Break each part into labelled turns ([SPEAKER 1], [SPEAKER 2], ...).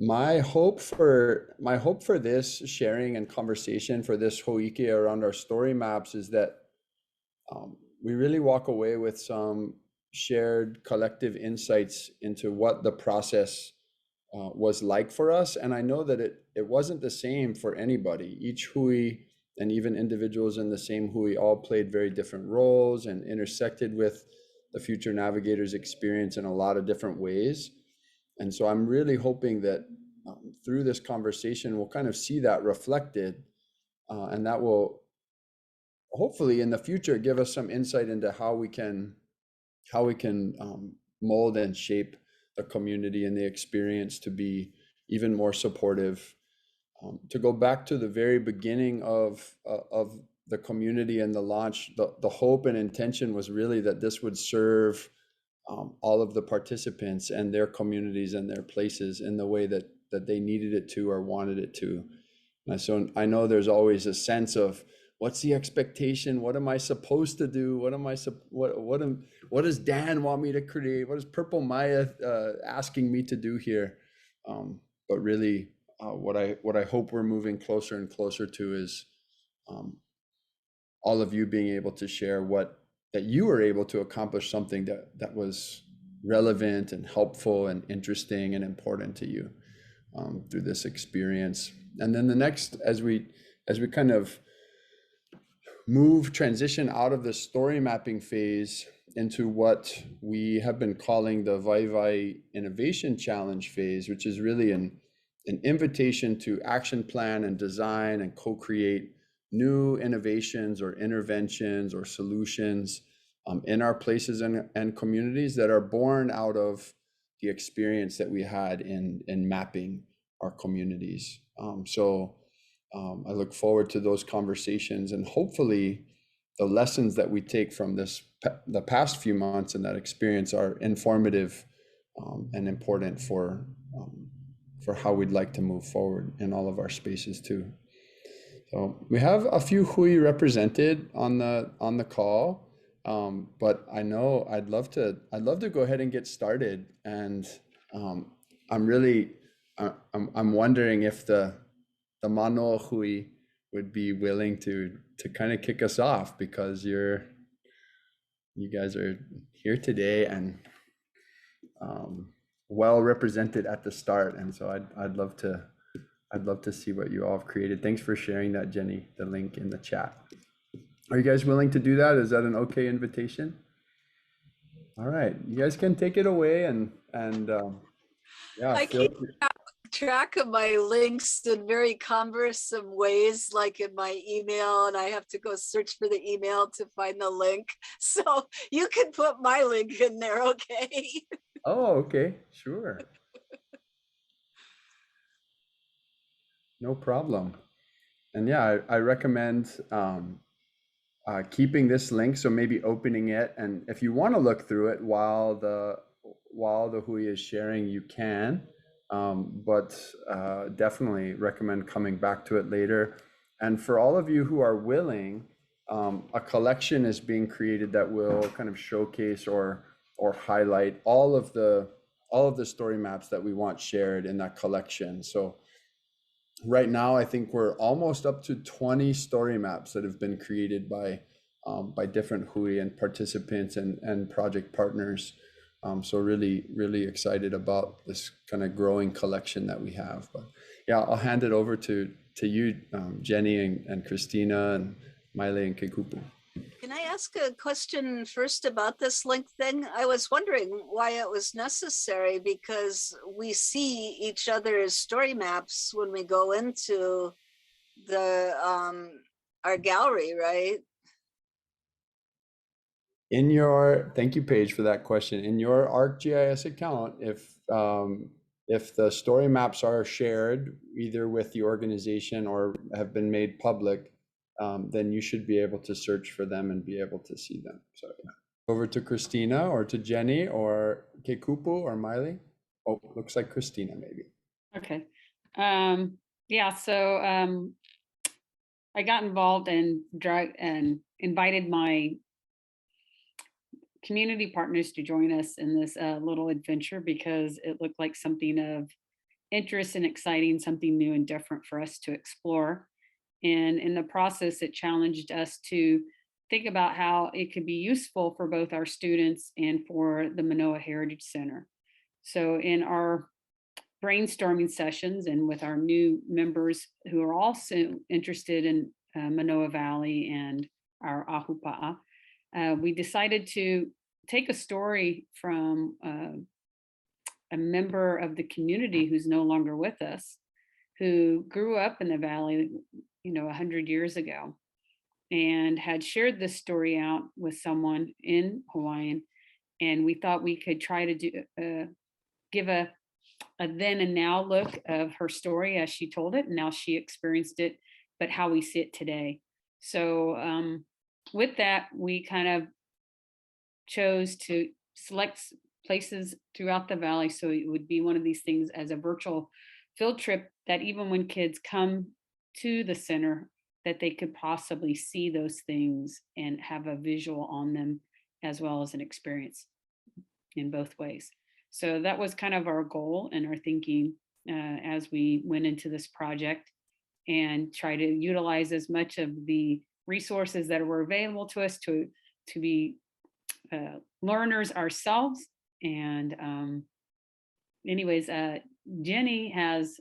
[SPEAKER 1] My hope for this sharing and conversation for this Hoike around our story maps is that we really walk away with some shared collective insights into what the process was like for us. And I know that it wasn't the same for anybody. Each Hui and even individuals in the same Hui all played very different roles and intersected with the future navigators experience in a lot of different ways. And so I'm really hoping that through this conversation, we'll kind of see that reflected, and that will hopefully in the future give us some insight into how we can mold and shape the community and the experience to be even more supportive. To go back to the very beginning of the community and the launch, the hope and intention was really that this would serve all of the participants and their communities and their places in the way that they needed it to or wanted it to. And so I know there's always a sense of what's the expectation? What am I supposed to do? What does Dan want me to create? What is Purple Maya asking me to do here? But really, what I hope we're moving closer and closer to is um, all of you being able to share that you were able to accomplish something that was relevant and helpful and interesting and important to you through this experience. And then the next, as we kind of transition out of the story mapping phase into what we have been calling the Vai Innovation Challenge phase, which is really an invitation to action plan and design and co-create new innovations or interventions or solutions in our places and communities that are born out of the experience that we had in mapping our communities. I look forward to those conversations, and hopefully the lessons that we take from the past few months and that experience are informative and important for how we'd like to move forward in all of our spaces too. So we have a few Hui represented on the call, but I know I'd love to go ahead and get started. And I'm really I'm wondering if the Manoa Hui would be willing to kind of kick us off, because you guys are here today and well represented at the start, and so I'd love to see what you all have created. Thanks for sharing that, Jenny, the link in the chat. Are you guys willing to do that? Is that an okay invitation? All right, you guys can take it away and yeah,
[SPEAKER 2] I keep track of my links in very cumbersome ways, like in my email, and I have to go search for the email to find the link. So you can put my link in there, okay?
[SPEAKER 1] Oh, okay, sure. No problem. And yeah, I recommend keeping this link, so maybe opening it, and if you want to look through it while the Hui is sharing, you can, but definitely recommend coming back to it later. And for all of you who are willing, a collection is being created that will kind of showcase or highlight all of the story maps that we want shared in that collection. So right now, I think we're almost up to 20 story maps that have been created by different Hui and participants and project partners. So really excited about this kind of growing collection that we have. But yeah, I'll hand it over to you, Jenny and Christina and Miley and Kekupu.
[SPEAKER 2] Can I ask a question first about this link thing? I was wondering why it was necessary, because we see each other's story maps when we go into the our gallery, right?
[SPEAKER 1] Thank you, Paige, for that question. In your ArcGIS account, if the story maps are shared either with the organization or have been made public, then you should be able to search for them and be able to see them. So yeah. Over to Christina or to Jenny or Kekupu or Miley. Oh, looks like Christina maybe.
[SPEAKER 3] Okay. Yeah, so I got involved and invited my community partners to join us in this little adventure, because it looked like something of interest and exciting, something new and different for us to explore. And in the process, it challenged us to think about how it could be useful for both our students and for the Manoa Heritage Center. So in our brainstorming sessions and with our new members who are also interested in Manoa Valley and our Ahupa'a, we decided to take a story from a member of the community who's no longer with us, who grew up in the valley, 100 years ago, and had shared this story out with someone in Hawaiian. And we thought we could try to give a then and now look of her story as she told it and now she experienced it, but how we see it today. So with that, we kind of chose to select places throughout the valley, so it would be one of these things as a virtual field trip that even when kids come to the center, that they could possibly see those things and have a visual on them as well as an experience in both ways. So that was kind of our goal and our thinking as we went into this project, and try to utilize as much of the resources that were available to us to be learners ourselves. And anyways, Jenny has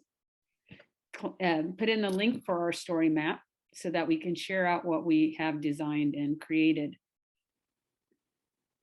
[SPEAKER 3] put in the link for our story map so that we can share out what we have designed and created.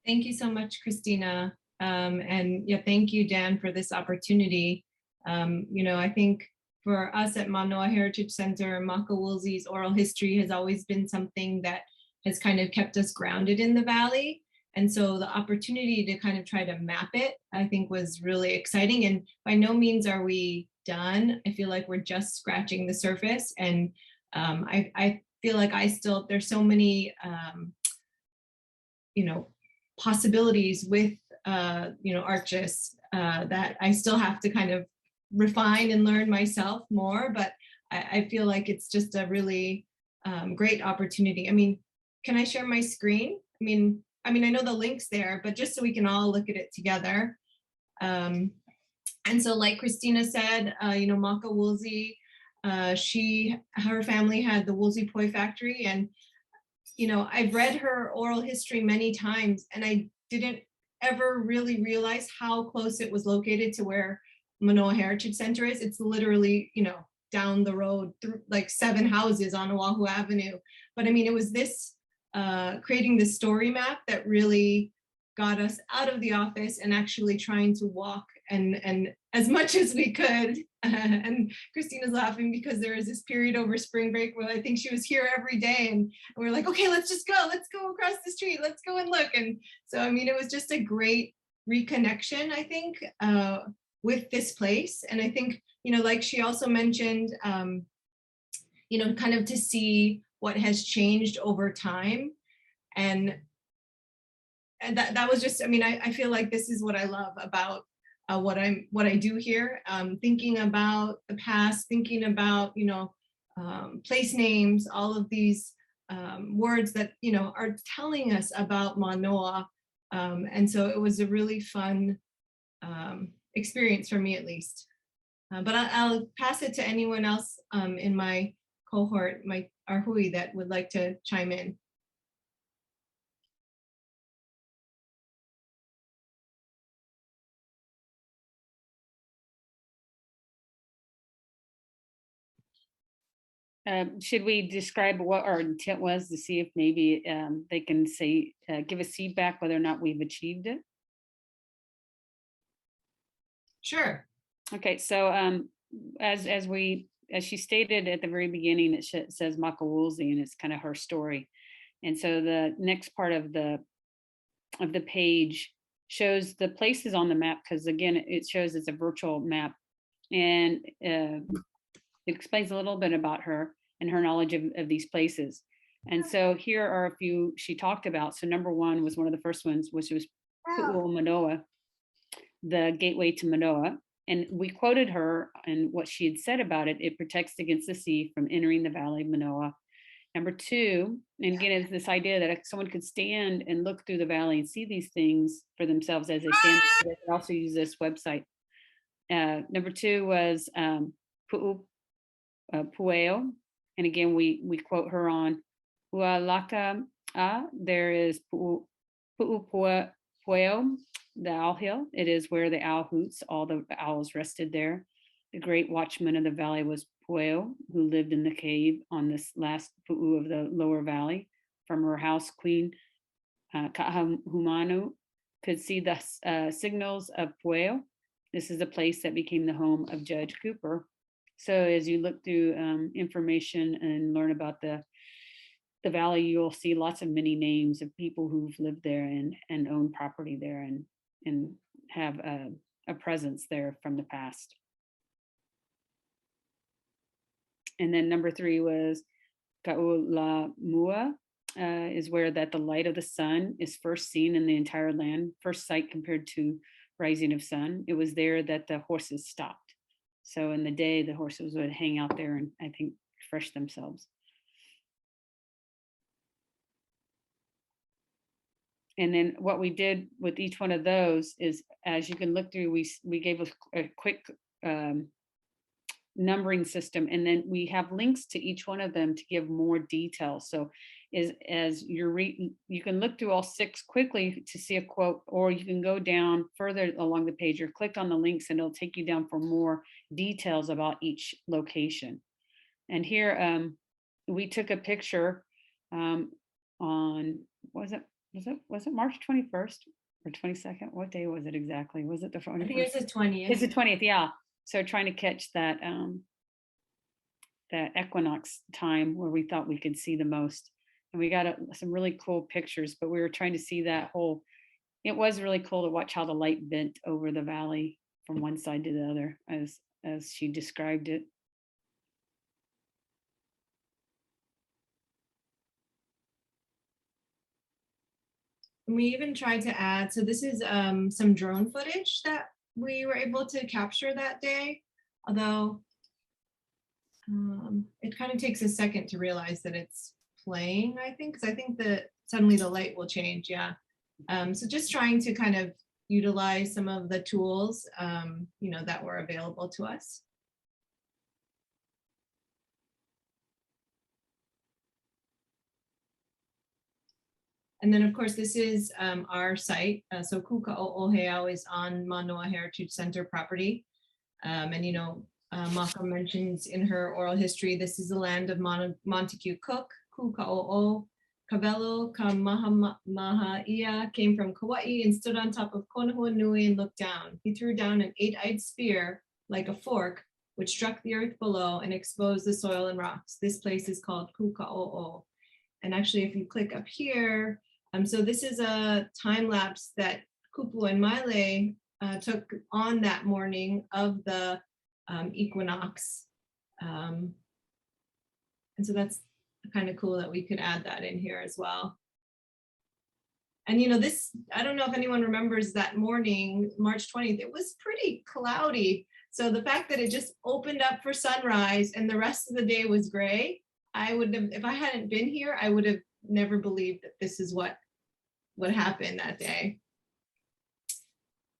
[SPEAKER 4] Thank you so much, Christina. And yeah, thank you, Dan, for this opportunity. I think for us at Manoa Heritage Center, Makawulzi's oral history has always been something that has kind of kept us grounded in the valley. And so the opportunity to kind of try to map it, I think, was really exciting. And by no means are we done. I feel like we're just scratching the surface. And I feel like there's so many, possibilities with, ArcGIS that I still have to kind of refine and learn myself more. But I feel like it's just a really great opportunity. I mean, can I share my screen? I know the link's there, but just so we can all look at it together. And so like Christina said, Maka Woolsey, her family had the Woolsey Poi factory, and I've read her oral history many times, and I didn't ever really realize how close it was located to where Manoa Heritage Center is. It's literally, down the road through like 7 houses on Oahu Avenue. But it was this creating this story map that really got us out of the office and actually trying to walk and as much as we could. And Christina's laughing because there is this period over spring break where I think she was here every day, and we're like, okay, let's go across the street, let's go and look. And so it was just a great reconnection, I think, with this place. And I think, like she also mentioned, kind of to see what has changed over time. And that was just, I feel like this is what I love about what I do here, thinking about the past, thinking about, place names, all of these words that, are telling us about Manoa. And so it was a really fun experience for me, at least. But I'll pass it to anyone else in my cohort, our hui, that would like to chime in.
[SPEAKER 3] Should we describe what our intent was to see if maybe they can say, give us feedback whether or not we've achieved it?
[SPEAKER 4] Sure.
[SPEAKER 3] Okay, so as she stated at the very beginning, it says Makawulzi, and it's kind of her story. And so the next part of the page shows the places on the map, because again, it shows it's a virtual map, and it explains a little bit about her and her knowledge of these places. And so here are a few she talked about. So number 1 was one of the first ones, which was Pu'u Manoa, the gateway to Manoa. And we quoted her and what she had said about it. It protects against the sea from entering the valley of Manoa. Number 2, and again, it's this idea that someone could stand and look through the valley and see these things for themselves as they stand. They can also use this website. Number 2 was Pu'u Pueo. And again, we quote her on Hualaka. There is Pu'u Pueo, the owl hill. It is where the owl hoots. All the owls rested there. The great watchman of the valley was Pueo, who lived in the cave on this last Pu'u of the lower valley. From her house, Queen Ka'ahumanu could see the signals of Pueo. This is a place that became the home of Judge Cooper. So as you look through information and learn about the valley, you'll see lots of many names of people who've lived there and own property there and have a presence there from the past. And then number 3 was Ka'ulamua, is where that the light of the sun is first seen in the entire land, first sight compared to rising of sun. It was there that the horses stopped. So in the day, the horses would hang out there and I think refresh themselves. And then what we did with each one of those is, as you can look through, we gave a quick numbering system, and then we have links to each one of them to give more detail. So as you're reading, you can look through all 6 quickly to see a quote, or you can go down further along the page or click on the links and it'll take you down for more details about each location. And here we took a picture on, was it March 21st or 22nd? What day was it exactly? Was it the 21st?
[SPEAKER 4] I think it's the 20th.
[SPEAKER 3] It's the 20th, yeah. So trying to catch that that equinox time where we thought we could see the most. And we got some really cool pictures, but we were trying to see that whole, it was really cool to watch how the light bent over the valley from one side to the other as she described it.
[SPEAKER 4] We even tried to add, so this is some drone footage that we were able to capture that day, although it kind of takes a second to realize that it's playing, I think, because I think that suddenly the light will change, yeah. So just trying to kind of utilize some of the tools, that were available to us. And then, of course, this is our site. So Kuka'o'oheau is on Manoa Heritage Center property. Maka mentions in her oral history, this is the land of Montague Cook. Kuka'o'o Kavelo Kamahamaia came from Kauai and stood on top of Konahua Nui and looked down. He threw down an 8-eyed spear like a fork, which struck the earth below and exposed the soil and rocks. This place is called Kuka'o'o. And actually, if you click up here, so this is a time lapse that Kupu and Maile took on that morning of the equinox. And so that's kind of cool that we could add that in here as well. And this, I don't know if anyone remembers that morning, March 20th, it was pretty cloudy. So the fact that it just opened up for sunrise and the rest of the day was gray, I would have, if I hadn't been here, I would have never believed that this is what happened that day.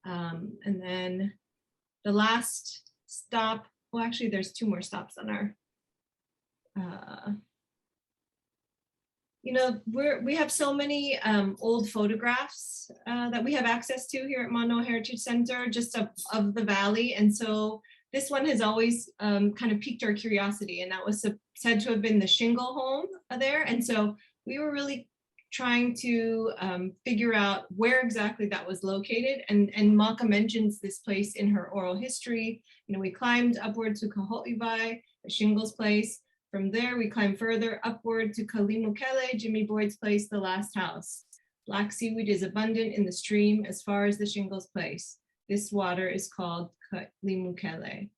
[SPEAKER 4] And then the last stop, well, actually there's 2 more stops on our, we have so many old photographs that we have access to here at Manoa Heritage Center, just of the valley. And so this one has always kind of piqued our curiosity, and that was said to have been the shingle home there. And so we were really trying to figure out where exactly that was located. And Maka mentions this place in her oral history. We climbed upward to Kaho'iwai, the shingles place. From there, we climbed further upward to Kalimukele, Jimmy Boyd's place, the last house. Black seaweed is abundant in the stream as far as the shingles place. This water is called Kalimukele.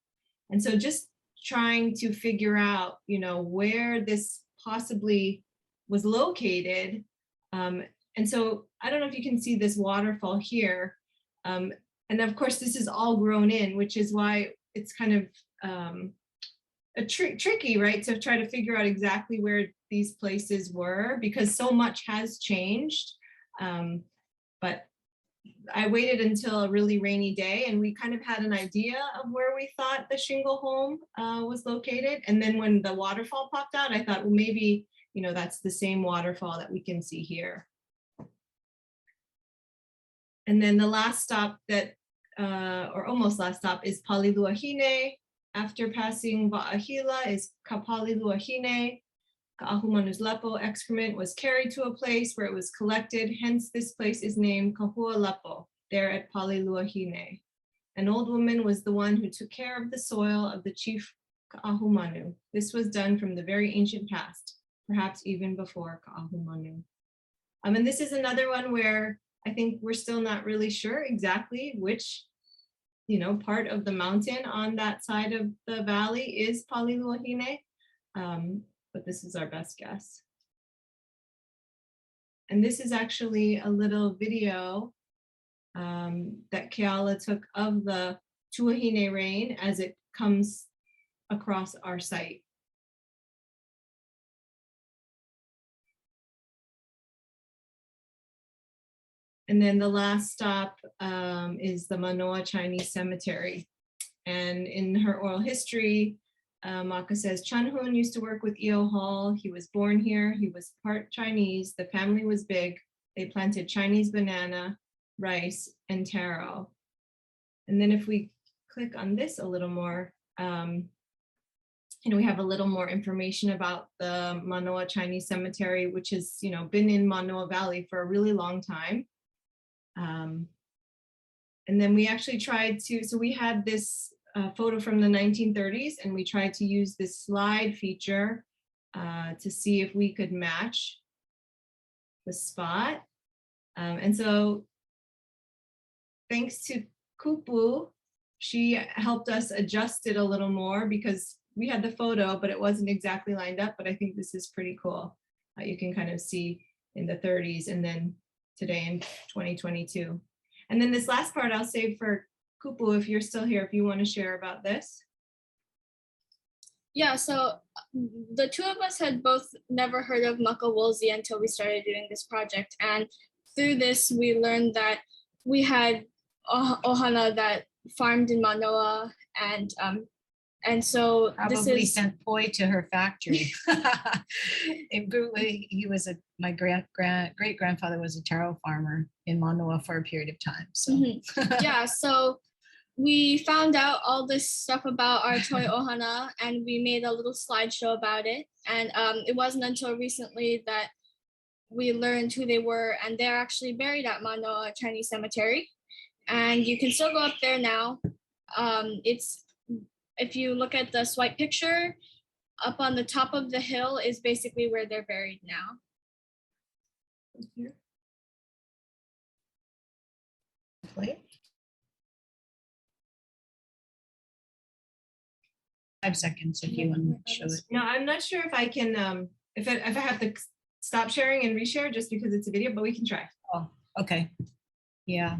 [SPEAKER 4] And so just trying to figure out, where this possibly was located. And so I don't know if you can see this waterfall here. And of course, this is all grown in, which is why it's kind of tricky, right? To try to figure out exactly where these places were, because so much has changed. But I waited until a really rainy day, and we kind of had an idea of where we thought the shingle home was located. And then when the waterfall popped out, I thought, well, maybe, that's the same waterfall that we can see here. And then the last stop or almost last stop, is Paliluahine. After passing Wa'ahila is Kapaliluahine. Ka'ahumanu's lepo excrement was carried to a place where it was collected. Hence, this place is named Kahua Lepo, there at Paliluahine. An old woman was the one who took care of the soil of the chief Ka'ahumanu. This was done from the very ancient past, perhaps even before Ka'ahumanu. And this is another one where I think we're still not really sure exactly which, part of the mountain on that side of the valley is Paliluahine. But this is our best guess. And this is actually a little video that Keala took of the Tuahine rain as it comes across our site. And then the last stop is the Manoa Chinese Cemetery. And in her oral history, Maka says, Chun Hoon used to work with Eo Hall. He was born here. He was part Chinese. The family was big. They planted Chinese banana, rice, and taro. And then if we click on this a little more, we have a little more information about the Manoa Chinese Cemetery, which has, been in Manoa Valley for a really long time. And then we actually tried to, so we had this photo from the 1930s, and we tried to use this slide feature to see if we could match the spot. And so thanks to Kupu, she helped us adjust it a little more because we had the photo, but it wasn't exactly lined up. But I think this is pretty cool. You can kind of see in the 30s and then today in 2022. And then this last part I'll save for Kupu, if you're still here, if you want to share about this.
[SPEAKER 5] Yeah, so the two of us had both never heard of Makawolzi until we started doing this project. And through this, we learned that we had ohana that farmed in Manoa, and so
[SPEAKER 6] probably sent poi to her factory. He was my great grandfather was a taro farmer in Manoa for a period of time. So
[SPEAKER 5] yeah, so we found out all this stuff about our toi ohana, and we made a little slideshow about it. And it wasn't until recently that we learned who they were, and they're actually buried at Manoa Chinese Cemetery. And you can still go up there now. If you look at the swipe picture, up on the top of the hill is basically where they're buried now.
[SPEAKER 6] Here. Play. 5 seconds if you want to show it.
[SPEAKER 4] No, I'm not sure if I can, if I have to stop sharing and reshare just because it's a video, but we can try.
[SPEAKER 6] Oh, okay. Yeah.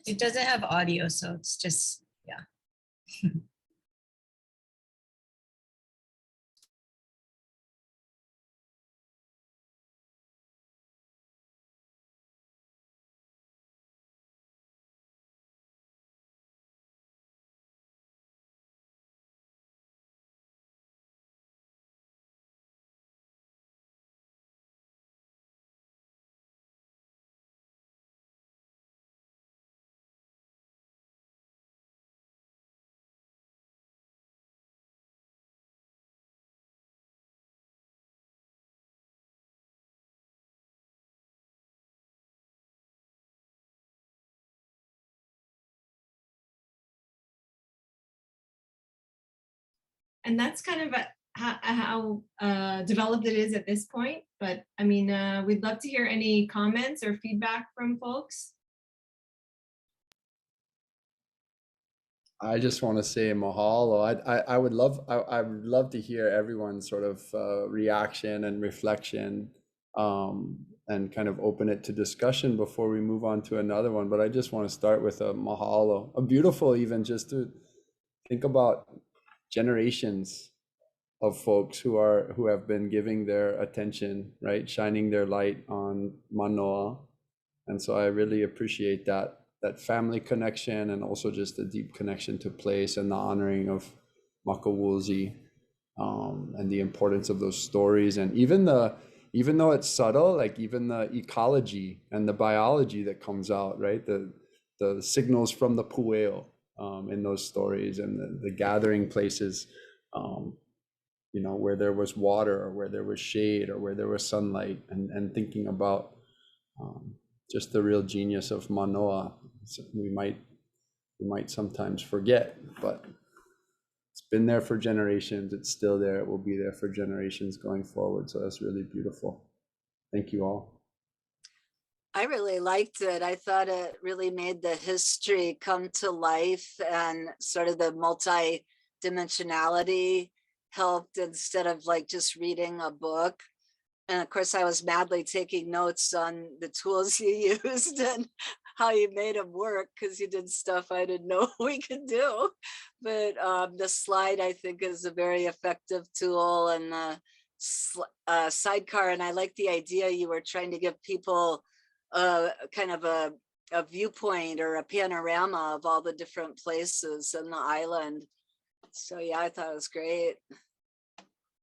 [SPEAKER 6] It doesn't have audio, so it's just, yeah.
[SPEAKER 4] And that's kind of how developed it is at this point. But I mean, we'd love to hear any comments or feedback from folks.
[SPEAKER 1] I just want to say mahalo. I would love to hear everyone's sort of reaction and reflection, and kind of open it to discussion before we move on to another one. But I just want to start with a mahalo, a beautiful, even just to think about generations of folks who have been giving their attention, right, shining their light on Manoa, And so I really appreciate that family connection, and also just the deep connection to place and the honoring of Makawulzi, and the importance of those stories. And even though it's subtle, like even the ecology and the biology that comes out, right? The signals from the pueo, in those stories, and the gathering places, where there was water, or where there was shade, or where there was sunlight, and thinking about, just the real genius of Manoa. So we might sometimes forget, but it's been there for generations. It's still there. It will be there for generations going forward. So that's really beautiful. Thank you all.
[SPEAKER 2] I really liked it. I thought it really made the history come to life, and sort of the multi-dimensionality helped, instead of like just reading a book. And of course, I was madly taking notes on the tools you used and how you made them work, because you did stuff I didn't know we could do. But the slide, I think, is a very effective tool, and the sidecar. And I like the idea you were trying to give people kind of a viewpoint or a panorama of all the different places in the island. So yeah, I thought it was great.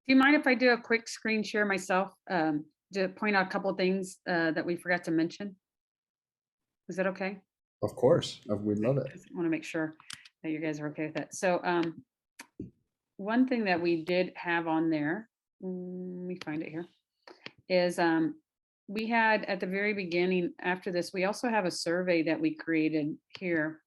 [SPEAKER 3] Do you mind if I do a quick screen share myself, to point out a couple of things that we forgot to mention? Is that okay?
[SPEAKER 1] Of course, we'd love it.
[SPEAKER 3] I want to make sure that you guys are okay with that. So one thing that we did have on there, let me find it here, is we had at the very beginning, after this, we also have a survey that we created here.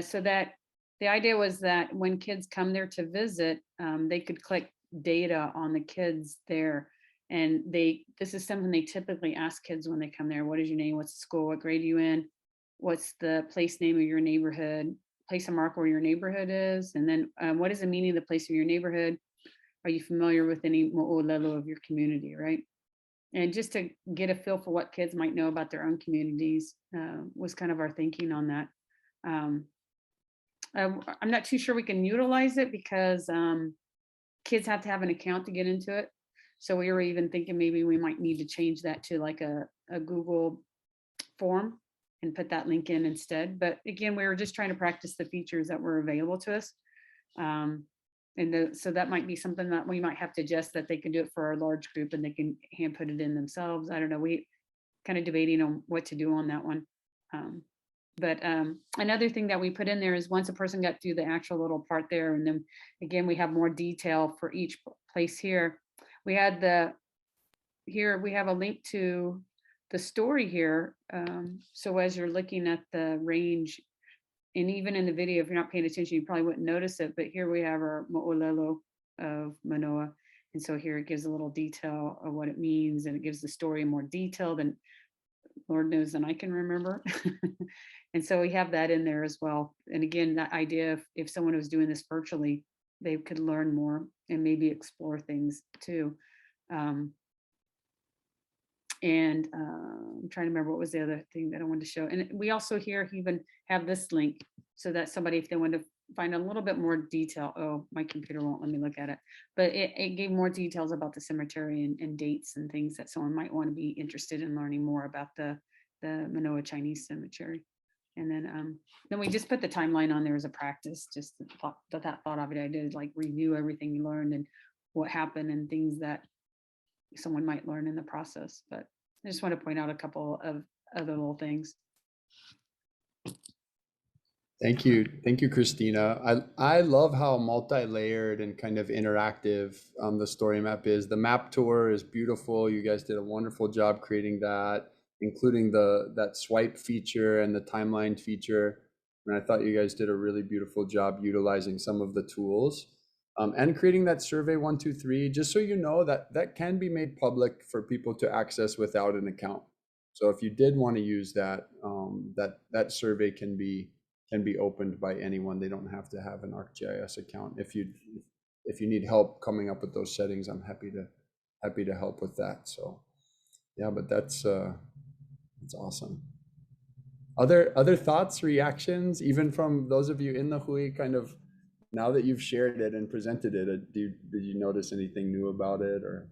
[SPEAKER 3] So that the idea was that when kids come there to visit, they could collect data on the kids there. And this is something they typically ask kids when they come there. What is your name? What's the school? What grade are you in? What's the place name of your neighborhood? Place a mark where your neighborhood is. And then what is the meaning of the place of your neighborhood? Are you familiar with any mo'olelo of your community, right? And just to get a feel for what kids might know about their own communities was kind of our thinking on that. I'm not too sure we can utilize it, because kids have to have an account to get into it. So we were even thinking maybe we might need to change that to like a Google form and put that link in instead. But again, we were just trying to practice the features that were available to us. So that might be something that we might have to adjust, that they can do it for a large group and they can hand put it in themselves. I don't know. We kind of debating on what to do on that one. But another thing that we put in there is, once a person got through the actual little part there, and then again, we have more detail for each place here. We had we have a link to the story here. So as you're looking at the range, and even in the video, if you're not paying attention, you probably wouldn't notice it, but here we have our mo'olelo of Manoa. And so here it gives a little detail of what it means, and it gives the story more detail than Lord knows than I can remember. And so we have that in there as well. And again, that idea of if someone was doing this virtually, they could learn more and maybe explore things too. I'm trying to remember what was the other thing that I wanted to show. And we also here even have this link, so that somebody, if they want to find a little bit more detail, oh, my computer won't let me look at it, but it gave more details about the cemetery and dates and things that someone might want to be interested in learning more about the Manoa Chinese cemetery. And then we just put the timeline on there as a practice, just that thought of it. I did like review everything you learned and what happened and things that someone might learn in the process. But I just want to point out a couple of other little things.
[SPEAKER 1] Thank you, Christina. I love how multi-layered and kind of interactive the story map is. The map tour is beautiful. You guys did a wonderful job creating that, including that swipe feature and the timeline feature. And I thought you guys did a really beautiful job utilizing some of the tools, and creating that survey 123. Just so you know, that can be made public for people to access without an account. So if you did want to use that, that survey can be opened by anyone. They don't have to have an ArcGIS account. If you need help coming up with those settings, I'm happy to help with that. So yeah, but that's awesome. Other thoughts, reactions, even from those of you in the Hui, kind of now that you've shared it and presented it, did you notice anything new about it, or?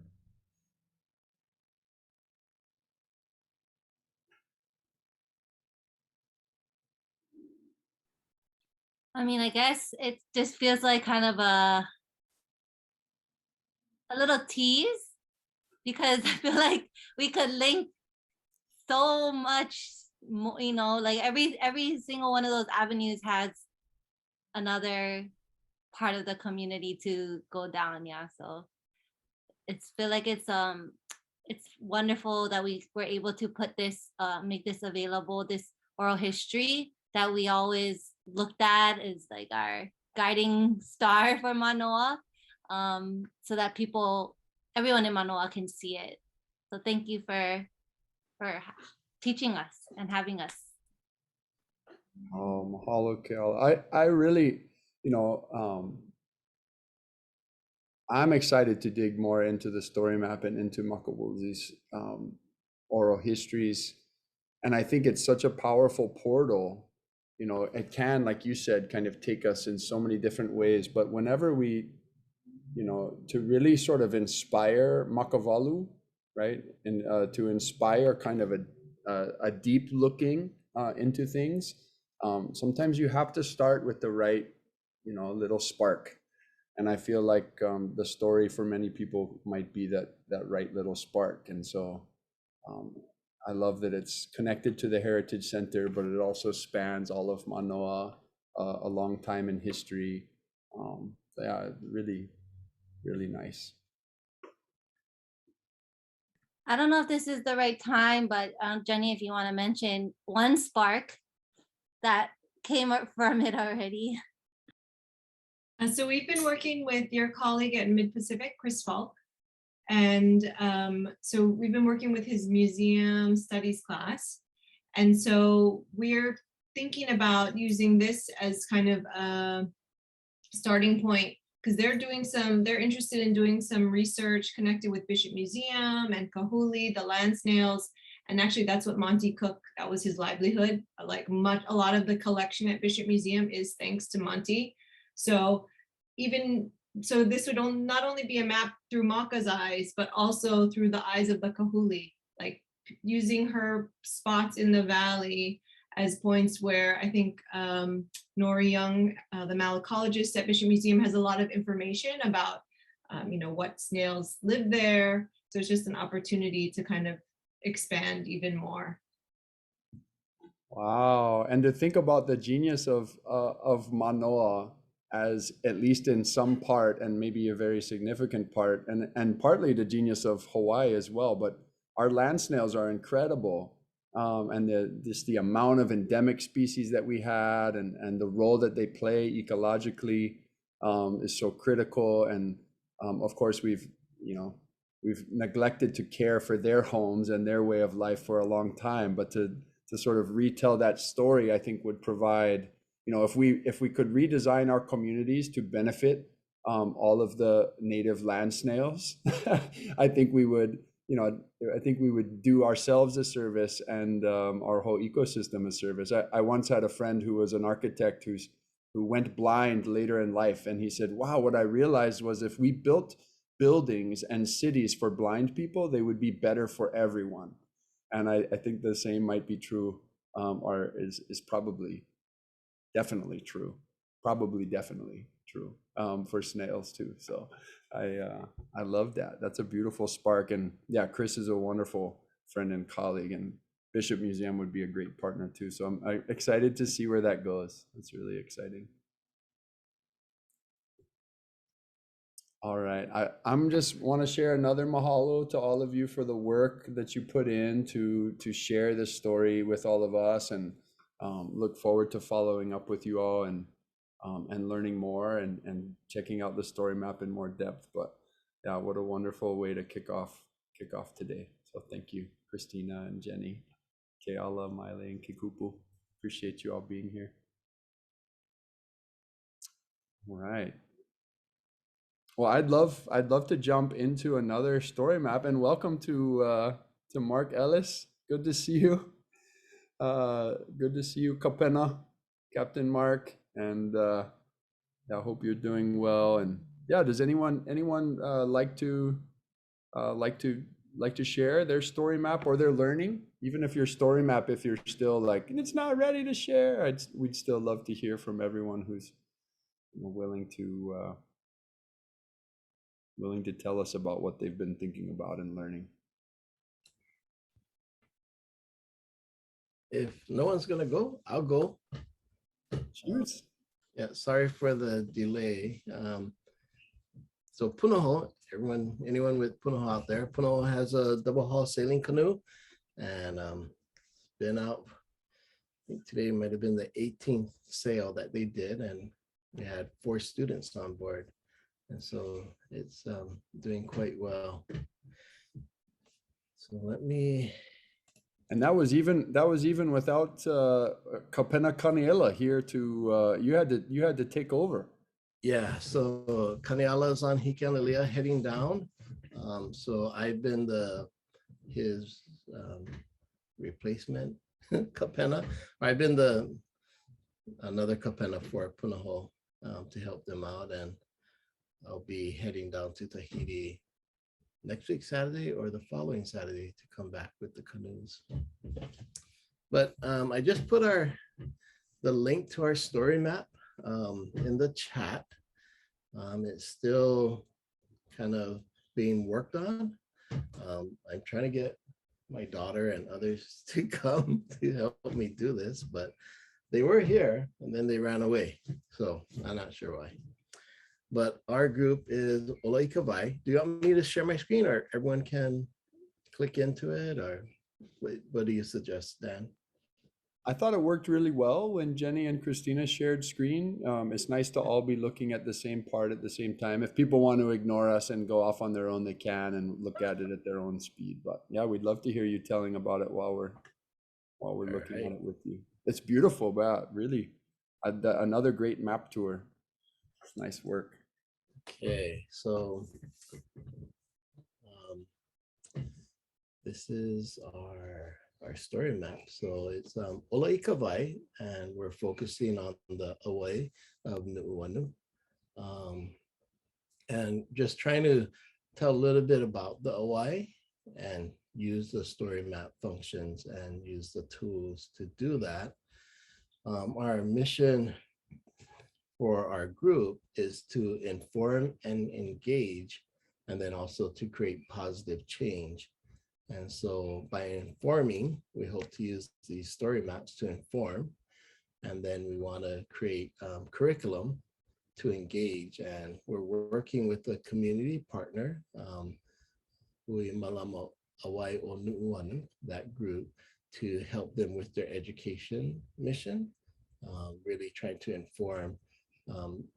[SPEAKER 7] I mean, I guess it just feels like kind of a little tease because I feel like we could link so much more, you know, like every single one of those avenues has another part of the community to go down. Yeah. So it's feel like it's wonderful that we were able to put this make this available, this oral history that we always looked at as like our guiding star for Manoa, so that everyone in Manoa can see it. So thank you for teaching us and having us.
[SPEAKER 1] Oh, mahalo, Kel. I really, you know, I'm excited to dig more into the story map and into Makawuzi's oral histories. And I think it's such a powerful portal. You know, it can, like you said, kind of take us in so many different ways. But whenever we, you know, to really sort of inspire Makavalu, right? And to inspire kind of a deep looking into things, sometimes you have to start with the right, you know, little spark. And I feel like the story for many people might be that right little spark. And so I love that it's connected to the Heritage Center, but it also spans all of Manoa, a long time in history. Yeah, really, really nice.
[SPEAKER 7] I don't know if this is the right time, but Jenny, if you want to mention one spark that came up from it already.
[SPEAKER 4] So we've been working with your colleague at Mid-Pacific, Chris Falk. And so we've been working with his museum studies class. And so we're thinking about using this as kind of a starting point because they're interested in doing some research connected with Bishop Museum and Kahuli, the land snails. And actually that's what Monty Cook, that was his livelihood. Like a lot of the collection at Bishop Museum is thanks to Monty. So this would not only be a map through Maka's eyes, but also through the eyes of the Kahuli, like using her spots in the valley as points where I think Nori Young, the malacologist at Bishop Museum, has a lot of information about, you know, what snails live there. So it's just an opportunity to kind of expand even more.
[SPEAKER 1] Wow, and to think about the genius of Manoa as at least in some part, and maybe a very significant part, and partly the genius of Hawaii as well. But our land snails are incredible, and the amount of endemic species that we had, and the role that they play ecologically is so critical. And of course, we've neglected to care for their homes and their way of life for a long time, but to sort of retell that story, I think would provide, you know, if we could redesign our communities to benefit all of the native land snails, I think we would, you know, I think we would do ourselves a service and our whole ecosystem a service. I once had a friend who was an architect who went blind later in life, and he said, wow, what I realized was if we built buildings and cities for blind people, they would be better for everyone. And I think the same might be true, or is probably definitely true, for snails too. So I love that. That's a beautiful spark. And yeah, Chris is a wonderful friend and colleague, and Bishop Museum would be a great partner too. So I'm excited to see where that goes. It's really exciting. All right, I'm just want to share another mahalo to all of you for the work that you put in to share this story with all of us, and look forward to following up with you all and learning more and checking out the story map in more depth. But yeah, what a wonderful way to kick off today. So thank you, Christina and Jenny, Keala, Miley, and Kikupu. Appreciate you all being here. All right. Well, I'd love to jump into another story map, and welcome to Mark Ellis. Good to see you. Good to see you, Kapena, Captain Mark, and I hope you're doing well. And yeah, does anyone like to like to share their story map or their learning, even if your story map, if you're still like, it's not ready to share, we'd still love to hear from everyone who's willing to tell us about what they've been thinking about and learning.
[SPEAKER 8] If no one's gonna go, I'll go.
[SPEAKER 1] Cheers.
[SPEAKER 8] Yeah, sorry for the delay. So Punahou, anyone with Punahou out there, Punahou has a double hull sailing canoe, and been out. I think today might have been the 18th sail that they did, and we had 4 students on board, and so it's doing quite well. So let me.
[SPEAKER 1] And that was even without Kapena Kaniela here to you had to take over.
[SPEAKER 8] Yeah, so Kaniala is on Hikalalia heading down. So I've been his replacement Kapena. I've been another Kapena for Punahou to help them out, and I'll be heading down to Tahiti next week Saturday or the following Saturday to come back with the canoes. But I just put the link to our story map in the chat. It's still kind of being worked on. I'm trying to get my daughter and others to come to help me do this, but they were here and then they ran away. So I'm not sure why. But our group is Olai Kavai. Do you want me to share my screen, or everyone can click into it, or what do you suggest, Dan?
[SPEAKER 1] I thought it worked really well when Jenny and Christina shared screen. It's nice to all be looking at the same part at the same time. If people want to ignore us and go off on their own, they can and look at it at their own speed. But yeah, we'd love to hear you telling about it while we're looking at it with you. It's beautiful, but really, another great map tour. It's nice work.
[SPEAKER 8] Okay, so this is our story map. So it's Olai Kavai, and we're focusing on the away of Nu'uanu. And just trying to tell a little bit about the away and use the story map functions and use the tools to do that. Our mission for our group is to inform and engage, and then also to create positive change. And so by informing, we hope to use these story maps to inform, and then we want to create curriculum to engage. And we're working with a community partner, Malamo Awai o Nu'uanu, that group, to help them with their education mission, really trying to inform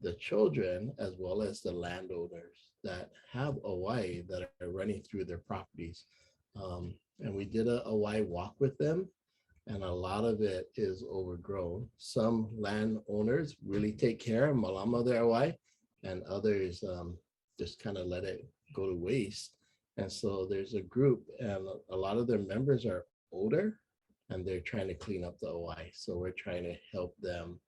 [SPEAKER 8] the children as well as the landowners that have Hawaii that are running through their properties. And we did a Hawaii walk with them, and a lot of it is overgrown. Some landowners really take care of malama their Hawaii, and others just kind of let it go to waste. And so there's a group, and a lot of their members are older, and they're trying to clean up the Hawaii. So we're trying to help them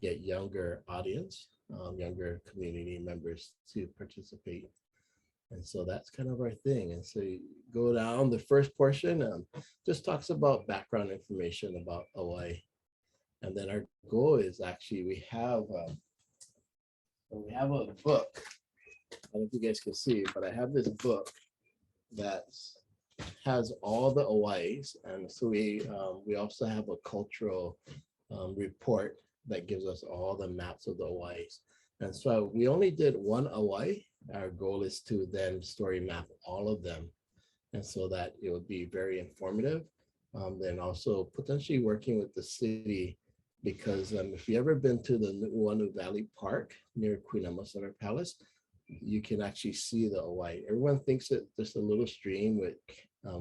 [SPEAKER 8] get younger audience, younger community members to participate. And so that's kind of our thing. And so you go down, the first portion just talks about background information about Hawaii. And then our goal is actually, we have a book. I don't know if you guys can see, but I have this book that has all the Hawaiis. And so we also have a cultural report that gives us all the maps of the Hawaiis. And so we only did one Hawaii. Our goal is to then story map all of them, and so that it would be very informative. Then also potentially working with the city, because if you've ever been to the Nu'uanu Valley Park near Queen Amasara Palace, you can actually see the Hawaii. Everyone thinks it's just a little stream with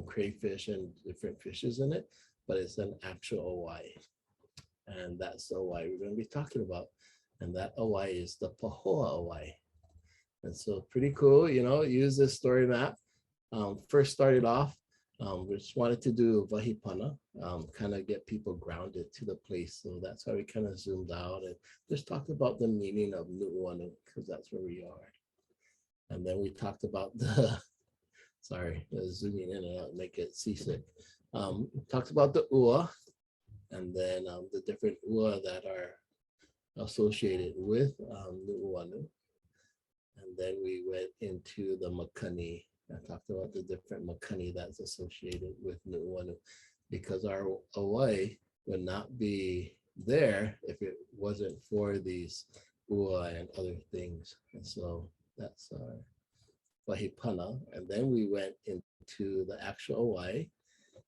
[SPEAKER 8] crayfish and different fishes in it, but it's an actual Hawaii. And that's the Hawaii we're going to be talking about. And that Hawaii is the Pahoa Hawaii. And so pretty cool, use this story map. First started off, we just wanted to do Vahipana, kind of get people grounded to the place. So that's why we kind of zoomed out and just talked about the meaning of Nu'uanu, because that's where we are. And then we talked about Sorry, zooming in and out, make it seasick. Talked about the ua, and then the different ua that are associated with Nu'uanu. And then we went into the makani. I talked about the different makani that's associated with Nu'uanu, because our awai would not be there if it wasn't for these ua and other things. And so that's our wahipana. And then we went into the actual awai,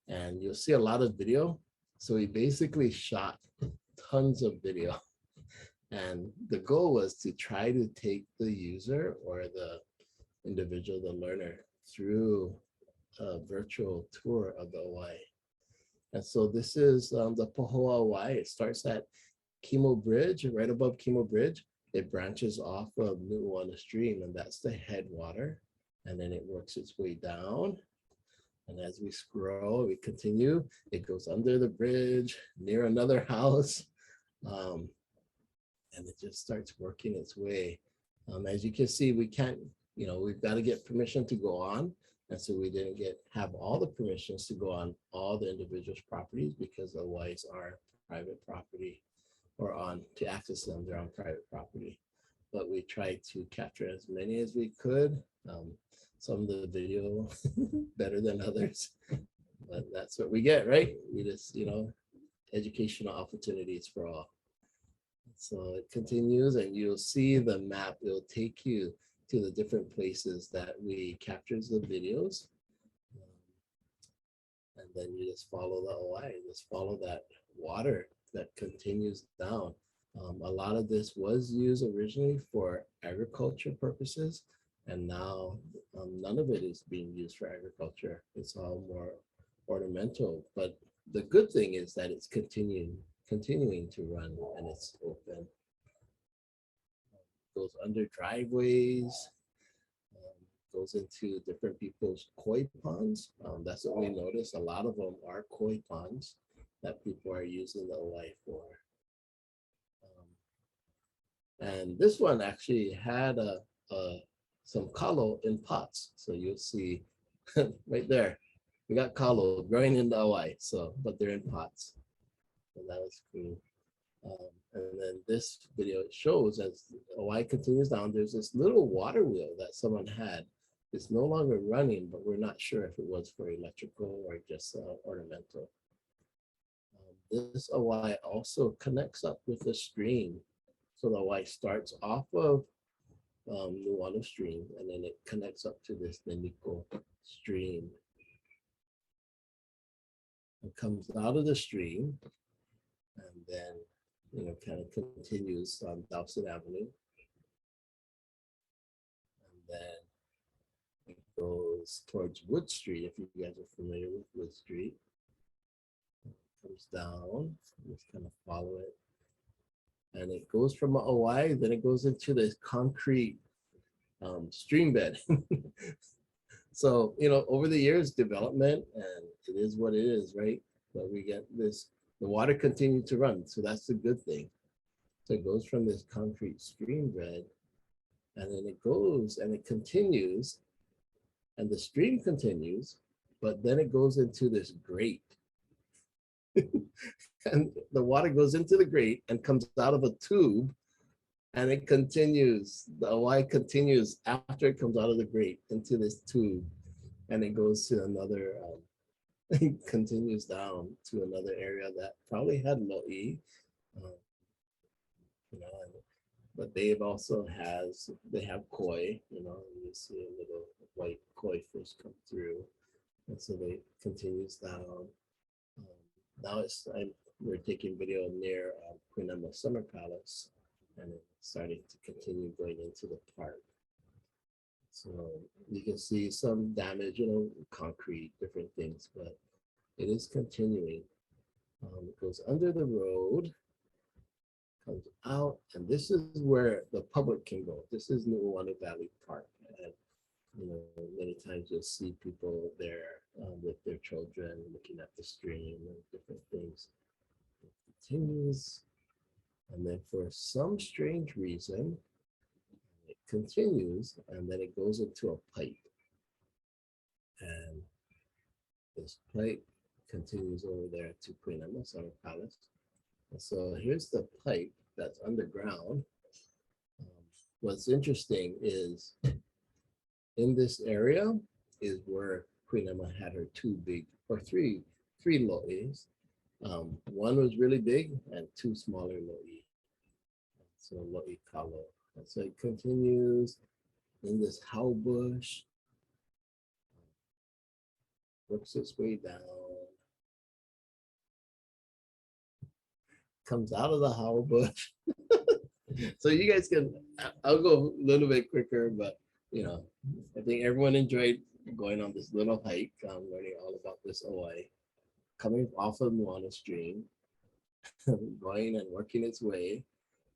[SPEAKER 8] and you'll see a lot of video. So we basically shot tons of video. And the goal was to try to take the user or the individual, the learner, through a virtual tour of the Hawaii. And so this is the Pahoa Hawaii. It starts at Kimo Bridge, right above Kimo Bridge. It branches off of Nu'uanu Stream, and that's the headwater. And then it works its way down. And as we scroll, we continue, it goes under the bridge, near another house. And it just starts working its way. As you can see, we can't, we've got to get permission to go on. And so we didn't have all the permissions to go on all the individuals' properties, because the whites are private property, or to access them, they're on private property. But we tried to capture as many as we could. Some of the video better than others, but that's what we get, right? We just, educational opportunities for all. So it continues, and you'll see the map. It'll take you to the different places that we captures the videos. And then you just follow the OI, just follow that water that continues down. A lot of this was used originally for agriculture purposes, and now none of it is being used for agriculture. It's all more ornamental. But the good thing is that it's continuing to run, and it's open. Goes under driveways, goes into different people's koi ponds. That's what we noticed. A lot of them are koi ponds that people are using the OI for. And this one actually had some kalo in pots. So you'll see right there, we got kalo growing in the OI. So, but they're in pots. So that was cool. And then this video shows, as OI continues down, there's this little water wheel that someone had. It's no longer running, but we're not sure if it was for electrical or just ornamental. This OI also connects up with the stream. So the OI starts off of Nu'uanu Stream, and then it connects up to this Neniko Stream. It comes out of the stream, and then kind of continues on Dawson Avenue. And then it goes towards Wood Street, if you guys are familiar with Wood Street. It comes down, just kind of follow it. And it goes from OI, then it goes into this concrete stream bed. So, over the years, development, and it is what it is, right? But we get this, the water continued to run. So that's the good thing. So it goes from this concrete stream bed, and then it goes and it continues, and the stream continues, but then it goes into this grate. And the water goes into the grate and comes out of a tube, and it continues. The OI continues after it comes out of the grate into this tube, and it goes to another, it continues down to another area that probably had lo'i, but they've also they have koi, you see a little white koi fish come through, and so they continues down. Now we're taking video near Queen Summer Palace, and it's starting to continue going into the park. So you can see some damage, concrete, different things, but it is continuing. It goes under the road, comes out, and this is where the public can go. This is Nu'uanu Valley Park, and many times you'll see people there with their children looking at the stream and different things. It continues, and then for some strange reason, it continues, and then it goes into a pipe. And this plate continues over there to Queen Emma Summer Palace. And so here's the pipe that's underground. What's interesting is in this area is where Queen Emma had her three lo'is. One was really big and two smaller lo'i. So lo'i kalo. And so it continues in this how bush, works its way down, comes out of the how bush. So you guys can, I'll go a little bit quicker, but you know, I think everyone enjoyed going on this little hike, learning all about this OI, coming off of Moana Stream, going and working its way.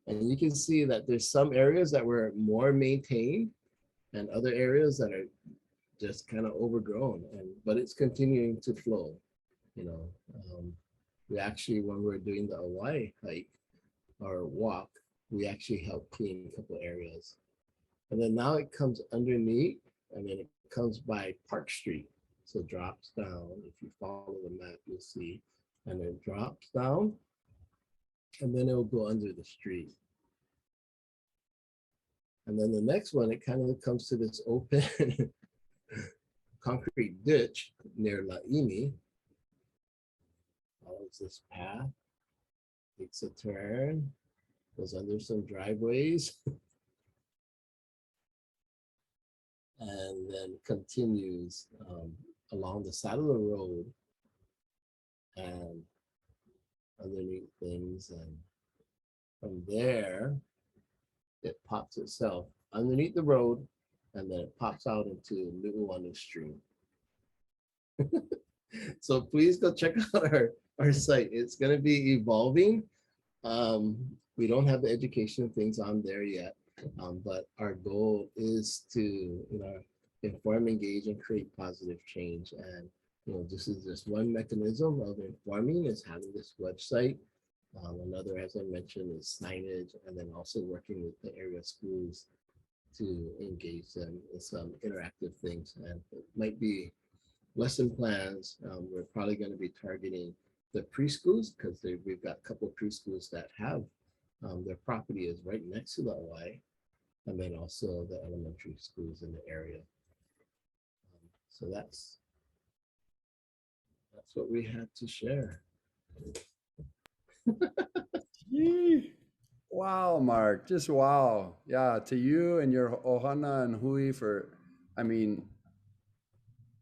[SPEAKER 8] And you can see that there's some areas that were more maintained and other areas that are just kind of overgrown, but it's continuing to flow. You know, we actually, when we're doing the Hawaii hike or walk, we actually help clean a couple areas. And then now it comes underneath, and then it comes by Park Street. So it drops down. If you follow the map, you'll see, and it drops down, and then it will go under the street. And then the next one, it kind of comes to this open concrete ditch near La'imi. Follows this path, takes a turn, goes under some driveways, and then continues along the side of the road and underneath things. And from there, it pops itself underneath the road, and then it pops out into Nu'uanu Stream. So please go check out our site. It's going to be evolving. We don't have the education things on there yet, but our goal is to, inform, engage, and create positive change. And this is just one mechanism of informing, is having this website. Another, as I mentioned, is signage, and then also working with the area schools to engage them in some interactive things. And it might be lesson plans. We're probably going to be targeting the preschools, because we've got a couple of preschools that have their property is right next to the OI, and then also the elementary schools in the area. So that's what we had to share.
[SPEAKER 1] Wow, Mark, just wow. Yeah, to you and your ohana and hui for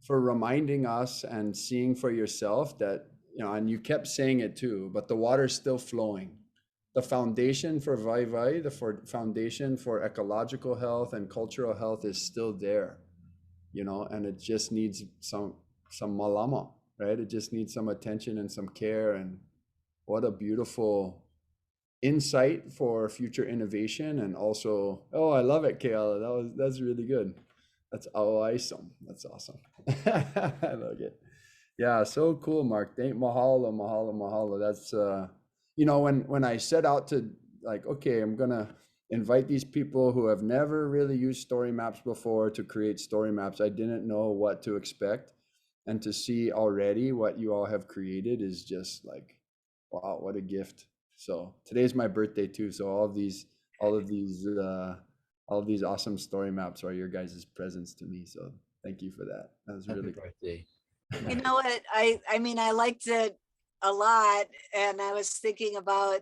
[SPEAKER 1] reminding us and seeing for yourself that, and you kept saying it too, but the water's still flowing. The foundation for Vaivai, the foundation for ecological health and cultural health is still there, and it just needs some malama, right? It just needs some attention and some care. And what a beautiful insight for future innovation. And also, oh, I love it, Kayla. That's really good. That's awesome. That's awesome. I like it. Yeah, so cool, Mark. Thank mahalo. That's when I set out to okay, I'm gonna invite these people who have never really used story maps before to create story maps. I didn't know what to expect, and to see already what you all have created is just like, wow, what a gift. So today's my birthday too. So all of these awesome story maps are your guys' presents to me. So thank you for that. That was really
[SPEAKER 8] Happy birthday.
[SPEAKER 2] You know what? I liked it a lot, and I was thinking about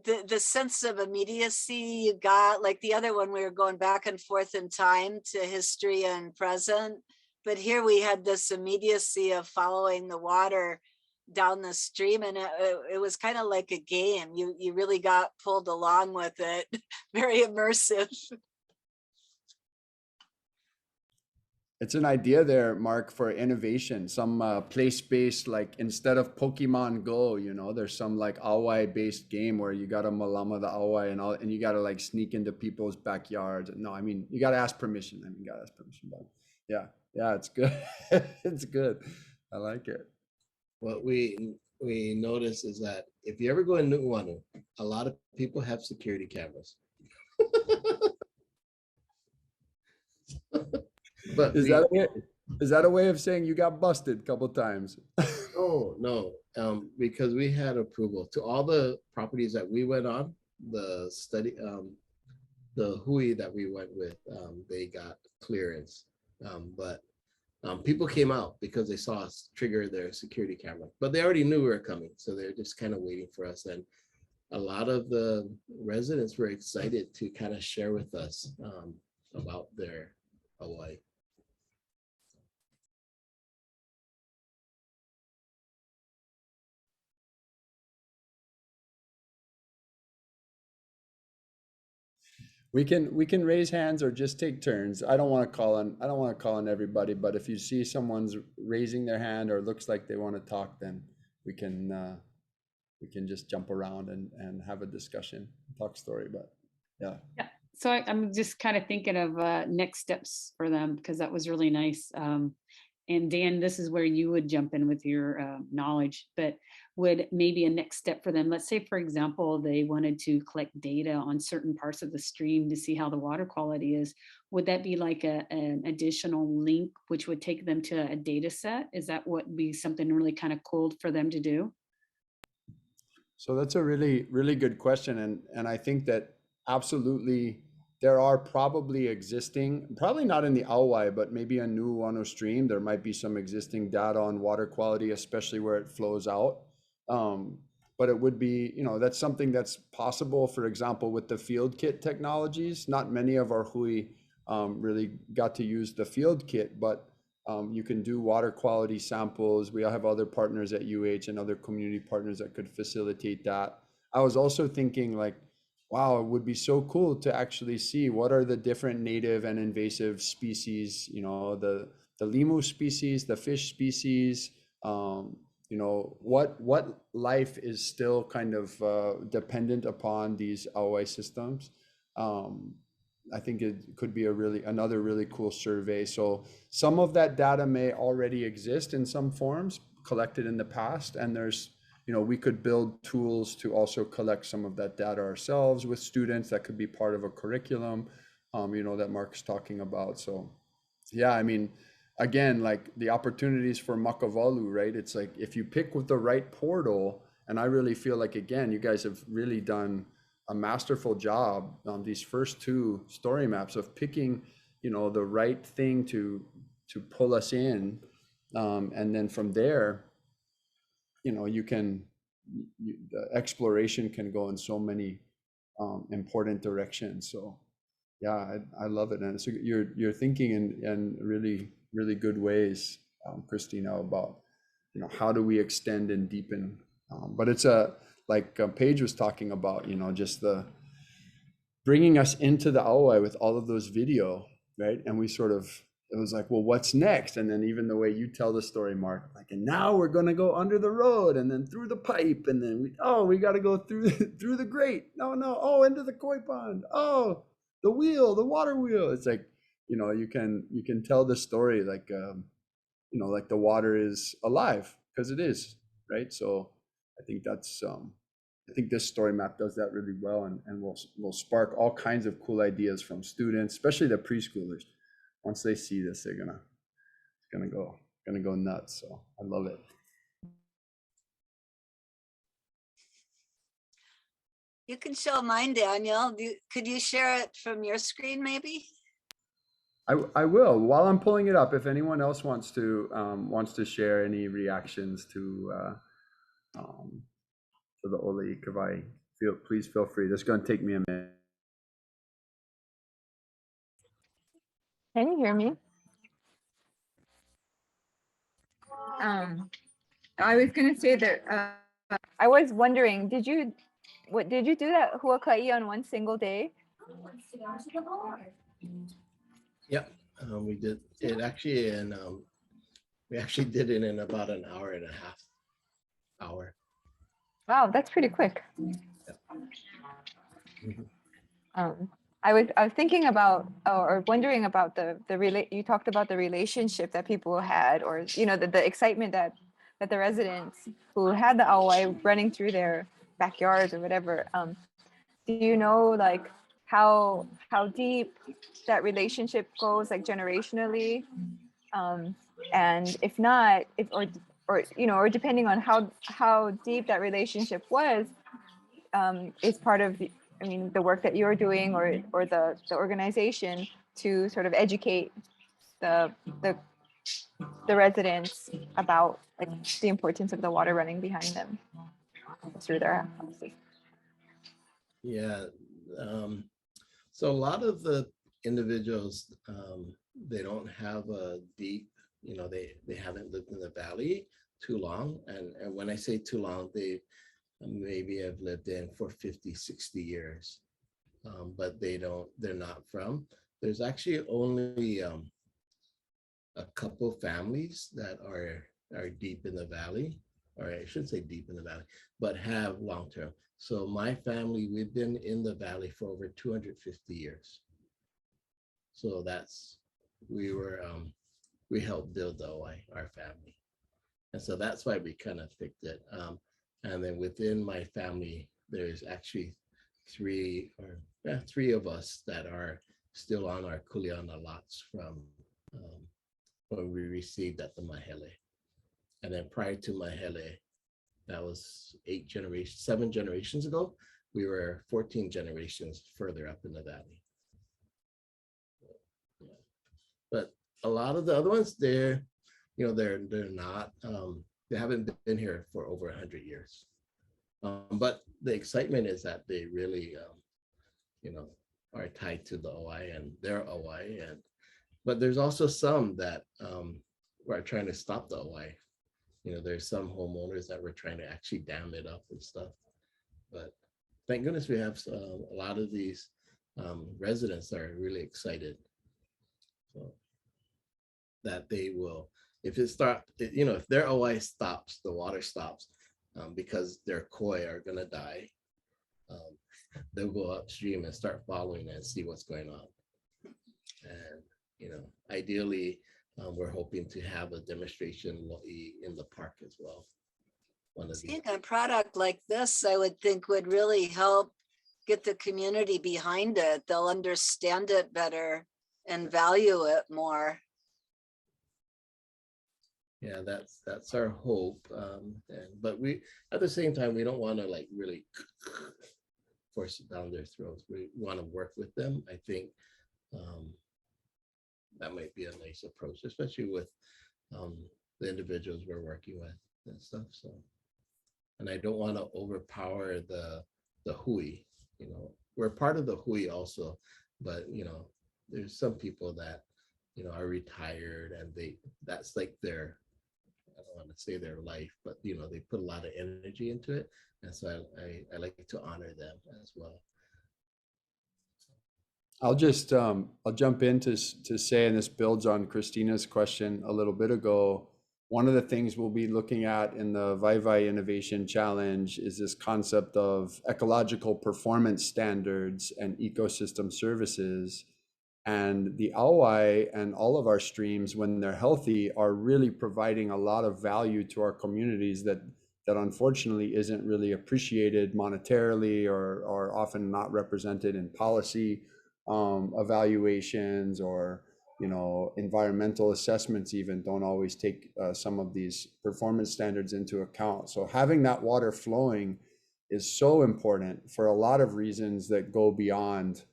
[SPEAKER 2] the sense of immediacy you got. Like the other one, we were going back and forth in time to history and present, but here we had this immediacy of following the water down the stream, and it was kind of like a game. You really got pulled along with it. Very immersive.
[SPEAKER 1] It's an idea there, Mark, for innovation, some place-based, like instead of Pokemon Go, there's some like Awai based game where you gotta malama the Awai and you gotta like sneak into people's backyards. No, you gotta ask permission. But yeah, it's good. It's good. I like it.
[SPEAKER 8] What we notice is that if you ever go in Nu'uanu, a lot of people have security cameras. But
[SPEAKER 1] Is that it? Is that a way of saying you got busted a couple times?
[SPEAKER 8] Oh, no, because we had approval to all the properties that we went on, the study, the Hui that we went with, they got clearance. But people came out because they saw us trigger their security camera, but they already knew we were coming. So they're just kind of waiting for us. And a lot of the residents were excited to kind of share with us about their Hawaii.
[SPEAKER 1] We can raise hands or just take turns. I don't want to call on everybody, but if you see someone's raising their hand or looks like they want to talk, then we can just jump around and have a discussion, talk story. But yeah.
[SPEAKER 3] Yeah. So I'm just kind of thinking of next steps for them because that was really nice. And Dan, this is where you would jump in with your knowledge, but would maybe a next step for them, let's say, for example, they wanted to collect data on certain parts of the stream to see how the water quality is. Would that be like an additional link, which would take them to a data set? Is that what be something really kind of cool for them to do?
[SPEAKER 1] So that's a really, really good question. And I think that absolutely there are probably existing, probably not in the Auwai, but maybe a new Wano stream. There might be some existing data on water quality, especially where it flows out. But it would be, that's something that's possible, for example, with the field kit technologies. Not many of our Hui really got to use the field kit, but you can do water quality samples. We have other partners at UH and other community partners that could facilitate that. I was also thinking like, wow, it would be so cool to actually see what are the different native and invasive species, the limu species, the fish species, what life is still kind of dependent upon these Auwai systems. I think it could be another really cool survey. So some of that data may already exist in some forms collected in the past, and we could build tools to also collect some of that data ourselves with students. That could be part of a curriculum, that Mark's talking about. So yeah, I mean, again, like the opportunities for Makavalu, right? It's like if you pick with the right portal, and I really feel like, again, you guys have really done a masterful job on these first two story maps of picking, the right thing to pull us in. And then from there, the exploration can go in so many important directions. So yeah, I love it. And so you're thinking in really, really good ways, Christina, about, how do we extend and deepen? But it's like Paige was talking about, just the bringing us into the Auwai with all of those video, right? And it was like, well, what's next? And then even the way you tell the story, Mark, like, and now we're going to go under the road and then through the pipe. And then we got to go through, through the grate. No. Oh, into the koi pond. Oh, the water wheel. It's like, you can tell the story like, like the water is alive because it is, right? So I think I think this story map does that really well, and will spark all kinds of cool ideas from students, especially the preschoolers. Once they see this, they're gonna go nuts. So I love it.
[SPEAKER 2] You can show mine, Daniel. Could you share it from your screen, maybe?
[SPEAKER 1] I will. While I'm pulling it up, if anyone else wants to share any reactions to the Oli Kawai, please feel free. This is going to take me a minute.
[SPEAKER 9] Can you hear me? I was gonna say that I was wondering, did you do that huakai on one single day?
[SPEAKER 8] Yep, we did it actually, and we actually did it in about an hour and a half.
[SPEAKER 9] Wow, that's pretty quick.
[SPEAKER 8] Yep.
[SPEAKER 9] I was thinking about or wondering about you talked about the relationship that people had, or the excitement that the residents who had the Auwai running through their backyards or whatever. Do you know like how deep that relationship goes, like generationally? And if not, if or you know, or depending on how deep that relationship was, is part of the, I mean, the work that you're doing, or the organization to sort of educate the the the residents about like the importance of the water running behind them through their houses.
[SPEAKER 8] Yeah. So a lot of the individuals, they don't have a deep, they haven't lived in the valley too long. And when I say too long, they maybe have lived in for 50, 60 years, but they're not from. There's actually only a couple families that are deep in the valley, or I should say deep in the valley, but have long term. So my family, we've been in the valley for over 250 years. So we were we helped build the OI, our family, and so that's why we kind of picked it. And then within my family, there's actually three of us that are still on our kuleana lots from when we received at the Mahele. And then prior to Mahele, that was 7 generations ago, we were 14 generations further up in the valley. Yeah. But a lot of the other ones, they're not, they haven't been here for over 100 years. But the excitement is that they really, are tied to the OI and their OI. But there's also some that are trying to stop the OI. There's some homeowners that were trying to actually dam it up and stuff. But thank goodness we have a lot of these residents that are really excited. So that they will, if their OI stops, the water stops, because their koi are gonna die, they'll go upstream and start following and see what's going on. And ideally, we're hoping to have a demonstration in the park as well.
[SPEAKER 2] Seeing a product like this, I would think would really help get the community behind it. They'll understand it better and value it more.
[SPEAKER 8] Yeah, that's our hope. But we, at the same time, we don't want to really force it down their throats. We want to work with them. I think that might be a nice approach, especially with the individuals we're working with and stuff. So, and I don't want to overpower the hui. We're part of the hui also, but there's some people that are retired, and that's like their, I don't want to say their life, but they put a lot of energy into it, and so I like to honor them as well.
[SPEAKER 1] I'll jump in to say, and this builds on Christina's question a little bit ago. One of the things we'll be looking at in the Vaivai Innovation Challenge is this concept of ecological performance standards and ecosystem services. And the aowai and all of our streams, when they're healthy, are really providing a lot of value to our communities that unfortunately isn't really appreciated monetarily, or often not represented in policy evaluations, or environmental assessments even don't always take some of these performance standards into account. So having that water flowing is so important for a lot of reasons that go beyond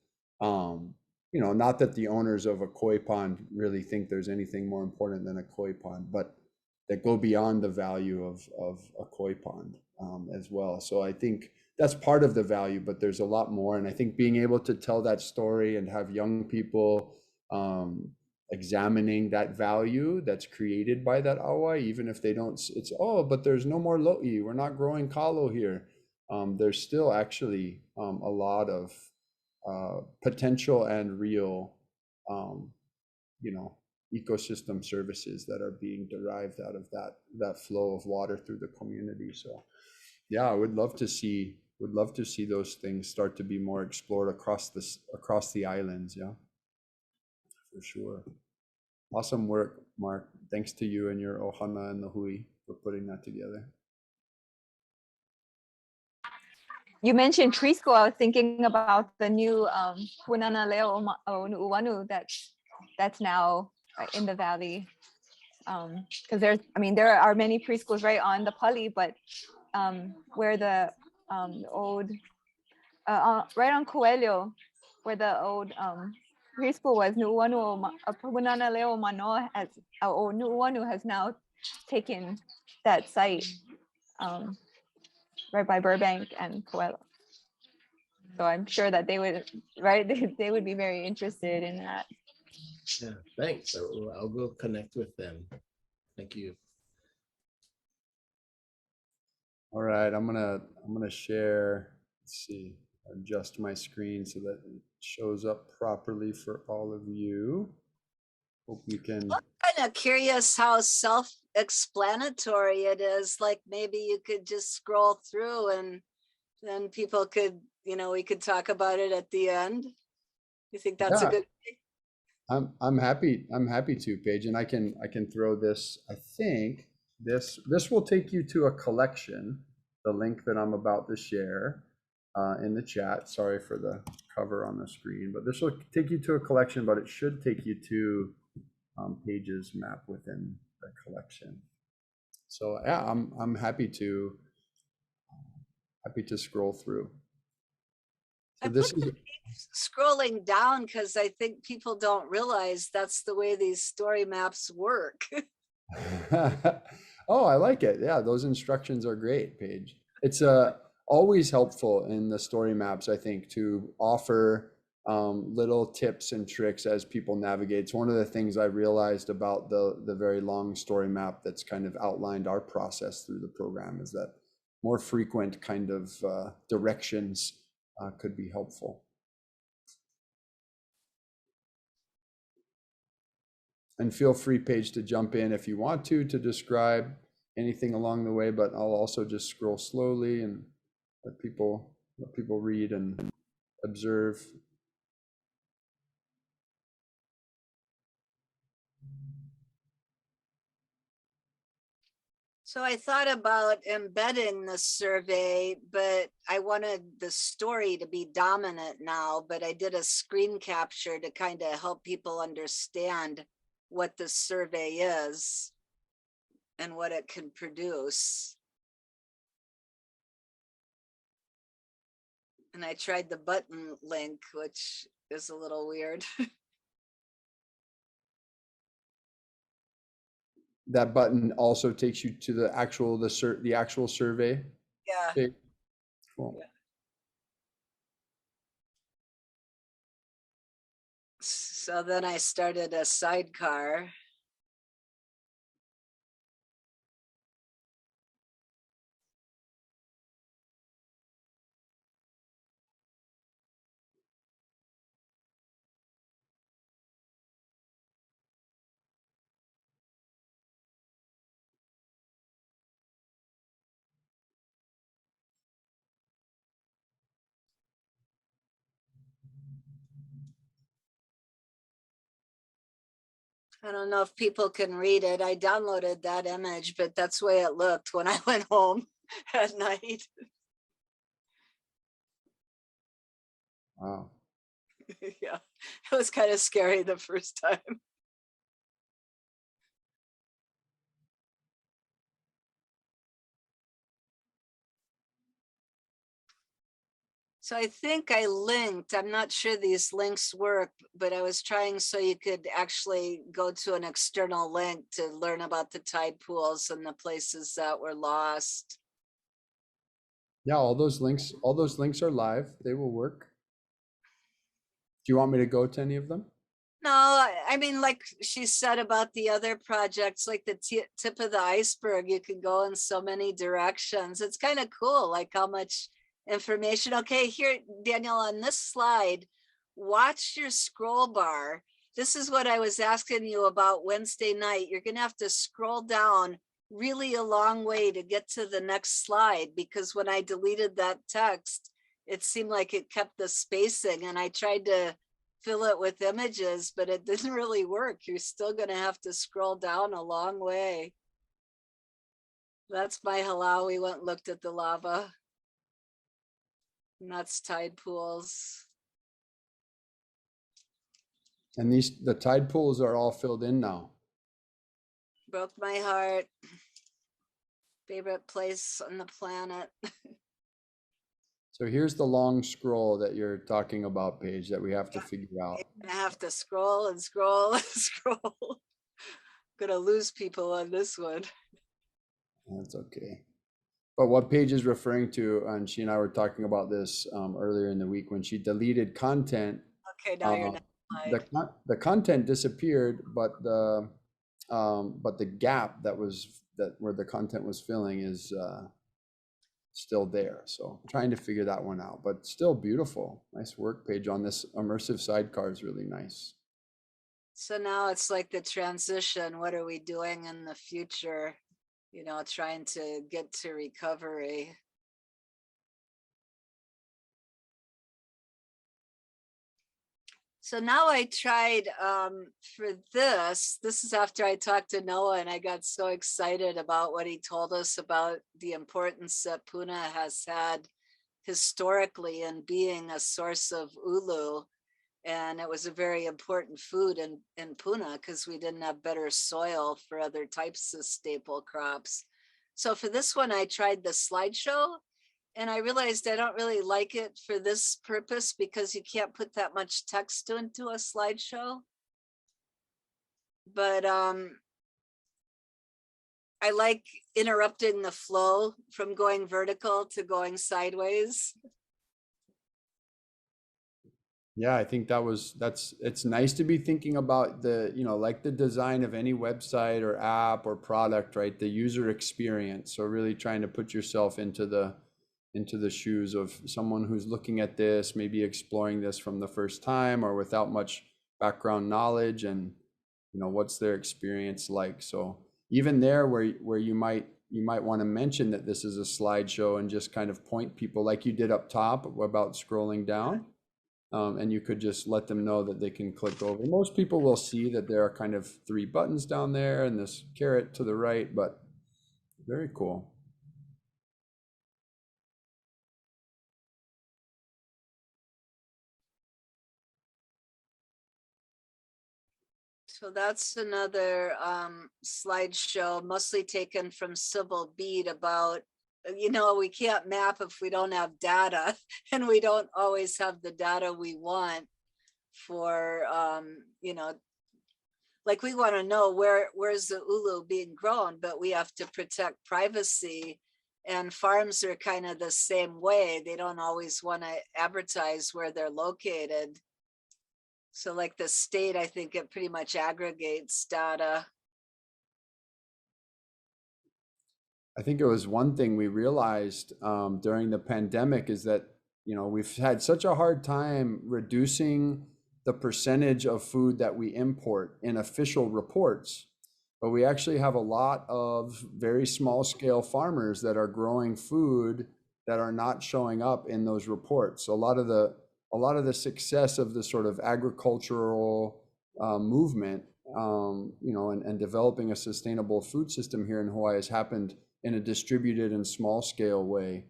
[SPEAKER 1] not that the owners of a koi pond really think there's anything more important than a koi pond, but that go beyond the value of a koi pond as well. So I think that's part of the value, but there's a lot more. And I think being able to tell that story and have young people examining that value that's created by that aowai, even if they don't, it's, but there's no more lo'i, we're not growing kalo here. There's still actually a lot of potential and real, ecosystem services that are being derived out of that flow of water through the community. So yeah, I would love to see those things start to be more explored across the islands. Yeah, for sure. Awesome work, Mark. Thanks to you and your ohana and the hui for putting that together.
[SPEAKER 9] You mentioned tree school. I was thinking about the new Punana Leo Nu'uanu that's now in the valley. because there's, I mean, there are many preschools right on the Pali, but where the old, right on Coelho, where the old preschool was, Punana Leo Mano has, or Nuuanu has now taken that site right by Burbank and Coelho. So I'm sure that they would, right, they would be very interested in that.
[SPEAKER 8] Yeah, thanks. I'll go connect with them. Thank you.
[SPEAKER 1] All right, I'm gonna share. Let's see, adjust my screen so that it shows up properly for all of you. Hope you can.
[SPEAKER 2] I'm kind of curious how self-explanatory it is. Like maybe you could just scroll through and then people could, we could talk about it at the end. You think that's a
[SPEAKER 1] Yeah.
[SPEAKER 2] good?
[SPEAKER 1] I'm happy to, Paige, and I can throw this. I think this will take you to a collection, the link that I'm about to share in the chat. Sorry for the cover on the screen, but this will take you to a collection, but it should take you to Paige's map within the collection. So yeah, I'm happy to scroll through. So this is
[SPEAKER 2] Scrolling down because I think people don't realize that's the way these story maps work.
[SPEAKER 1] Oh, I like it. Yeah, those instructions are great, Paige. It's always helpful in the story maps, I think, to offer little tips and tricks as people navigate. It's one of the things I realized about the very long story map that's kind of outlined our process through the program, is that more frequent kind of directions could be helpful. And feel free, Paige, to jump in if you want to describe anything along the way, but I'll also just scroll slowly and let people read and observe.
[SPEAKER 2] So I thought about embedding the survey, but I wanted the story to be dominant now, but I did a screen capture to kind of help people understand what the survey is and what it can produce. And I tried the button link, which is a little weird.
[SPEAKER 1] That button also takes you to the actual survey.
[SPEAKER 2] Yeah.
[SPEAKER 1] Okay. Cool.
[SPEAKER 2] So then I started a sidecar. I don't know if people can read it. I downloaded that image, but that's the way it looked when I went home at night.
[SPEAKER 1] Wow.
[SPEAKER 2] Yeah, it was kind of scary the first time. So I think I linked, I'm not sure these links work, but I was trying so you could actually go to an external link to learn about the tide pools and the places that were lost.
[SPEAKER 1] Yeah, all those links are live. They will work. Do you want me to go to any of them?
[SPEAKER 2] No, I mean, like she said about the other projects, like the tip of the iceberg, you can go in so many directions. It's kind of cool, like how much information. Okay, here, Daniel, on this slide, watch your scroll bar. This is what I was asking you about Wednesday night. You're going to have to scroll down really a long way to get to the next slide, because when I deleted that text, it seemed like it kept the spacing, and I tried to fill it with images, but it didn't really work. You're still going to have to scroll down a long way. That's my halau. We went and looked at the lava. And that's tide pools.
[SPEAKER 1] And the tide pools are all filled in now.
[SPEAKER 2] Broke my heart. Favorite place on the planet.
[SPEAKER 1] So here's the long scroll that you're talking about, Paige, that we have to figure out.
[SPEAKER 2] I have to scroll and scroll and scroll. Gonna lose people on this one.
[SPEAKER 1] That's okay. But what Paige is referring to, and she and I were talking about this earlier in the week, when she deleted content,
[SPEAKER 2] Okay, now you're next slide.
[SPEAKER 1] the content disappeared, but the gap where the content was filling is still there. So I'm trying to figure that one out, but still beautiful. Nice work, Paige, on this immersive sidecar is really nice.
[SPEAKER 2] So now it's like the transition. What are we doing in the future? You know, trying to get to recovery. So now I tried for this is after I talked to Noah and I got so excited about what he told us about the importance that Puna has had historically in being a source of ulu. And it was a very important food in Puna because we didn't have better soil for other types of staple crops. So for this one, I tried the slideshow and I realized I don't really like it for this purpose because you can't put that much text into a slideshow. But I like interrupting the flow from going vertical to going sideways.
[SPEAKER 1] Yeah, I think it's nice to be thinking about the, like the design of any website or app or product, right? The user experience. So really trying to put yourself into the shoes of someone who's looking at this, maybe exploring this from the first time or without much background knowledge, and what's their experience like. So even there where you might want to mention that this is a slideshow and just kind of point people like you did up top about scrolling down. And you could just let them know that they can click over. Most people will see that there are kind of 3 buttons down there and this caret to the right, but very cool.
[SPEAKER 2] So that's another slideshow, mostly taken from Civil Beat about, we can't map if we don't have data, and we don't always have the data we want for, like we want to know where's the ulu being grown, but we have to protect privacy. And farms are kind of the same way. They don't always want to advertise where they're located. So like the state, I think it pretty much aggregates data.
[SPEAKER 1] I think it was one thing we realized during the pandemic is that, we've had such a hard time reducing the percentage of food that we import in official reports. But we actually have a lot of very small scale farmers that are growing food that are not showing up in those reports. So a lot of the success of the sort of agricultural movement, and developing a sustainable food system here in Hawaii has happened in a distributed and small scale way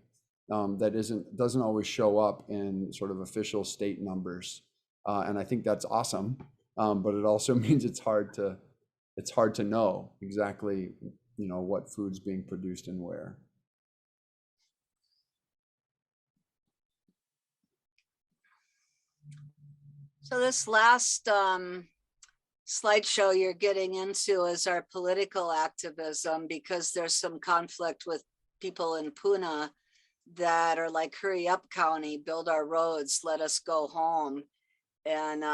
[SPEAKER 1] that doesn't always show up in sort of official state numbers. And I think that's awesome, but it also means it's hard to know exactly, what food's being produced and where.
[SPEAKER 2] So this last slideshow you're getting into is our political activism, because there's some conflict with people in Puna that are like, hurry up county, build our roads, let us go home. And,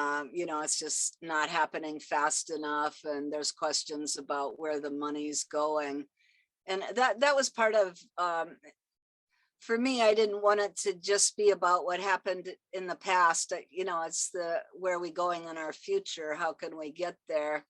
[SPEAKER 2] it's just not happening fast enough. And there's questions about where the money's going. And that was part of, for me, I didn't want it to just be about what happened in the past. It's where are we going in our future? How can we get there?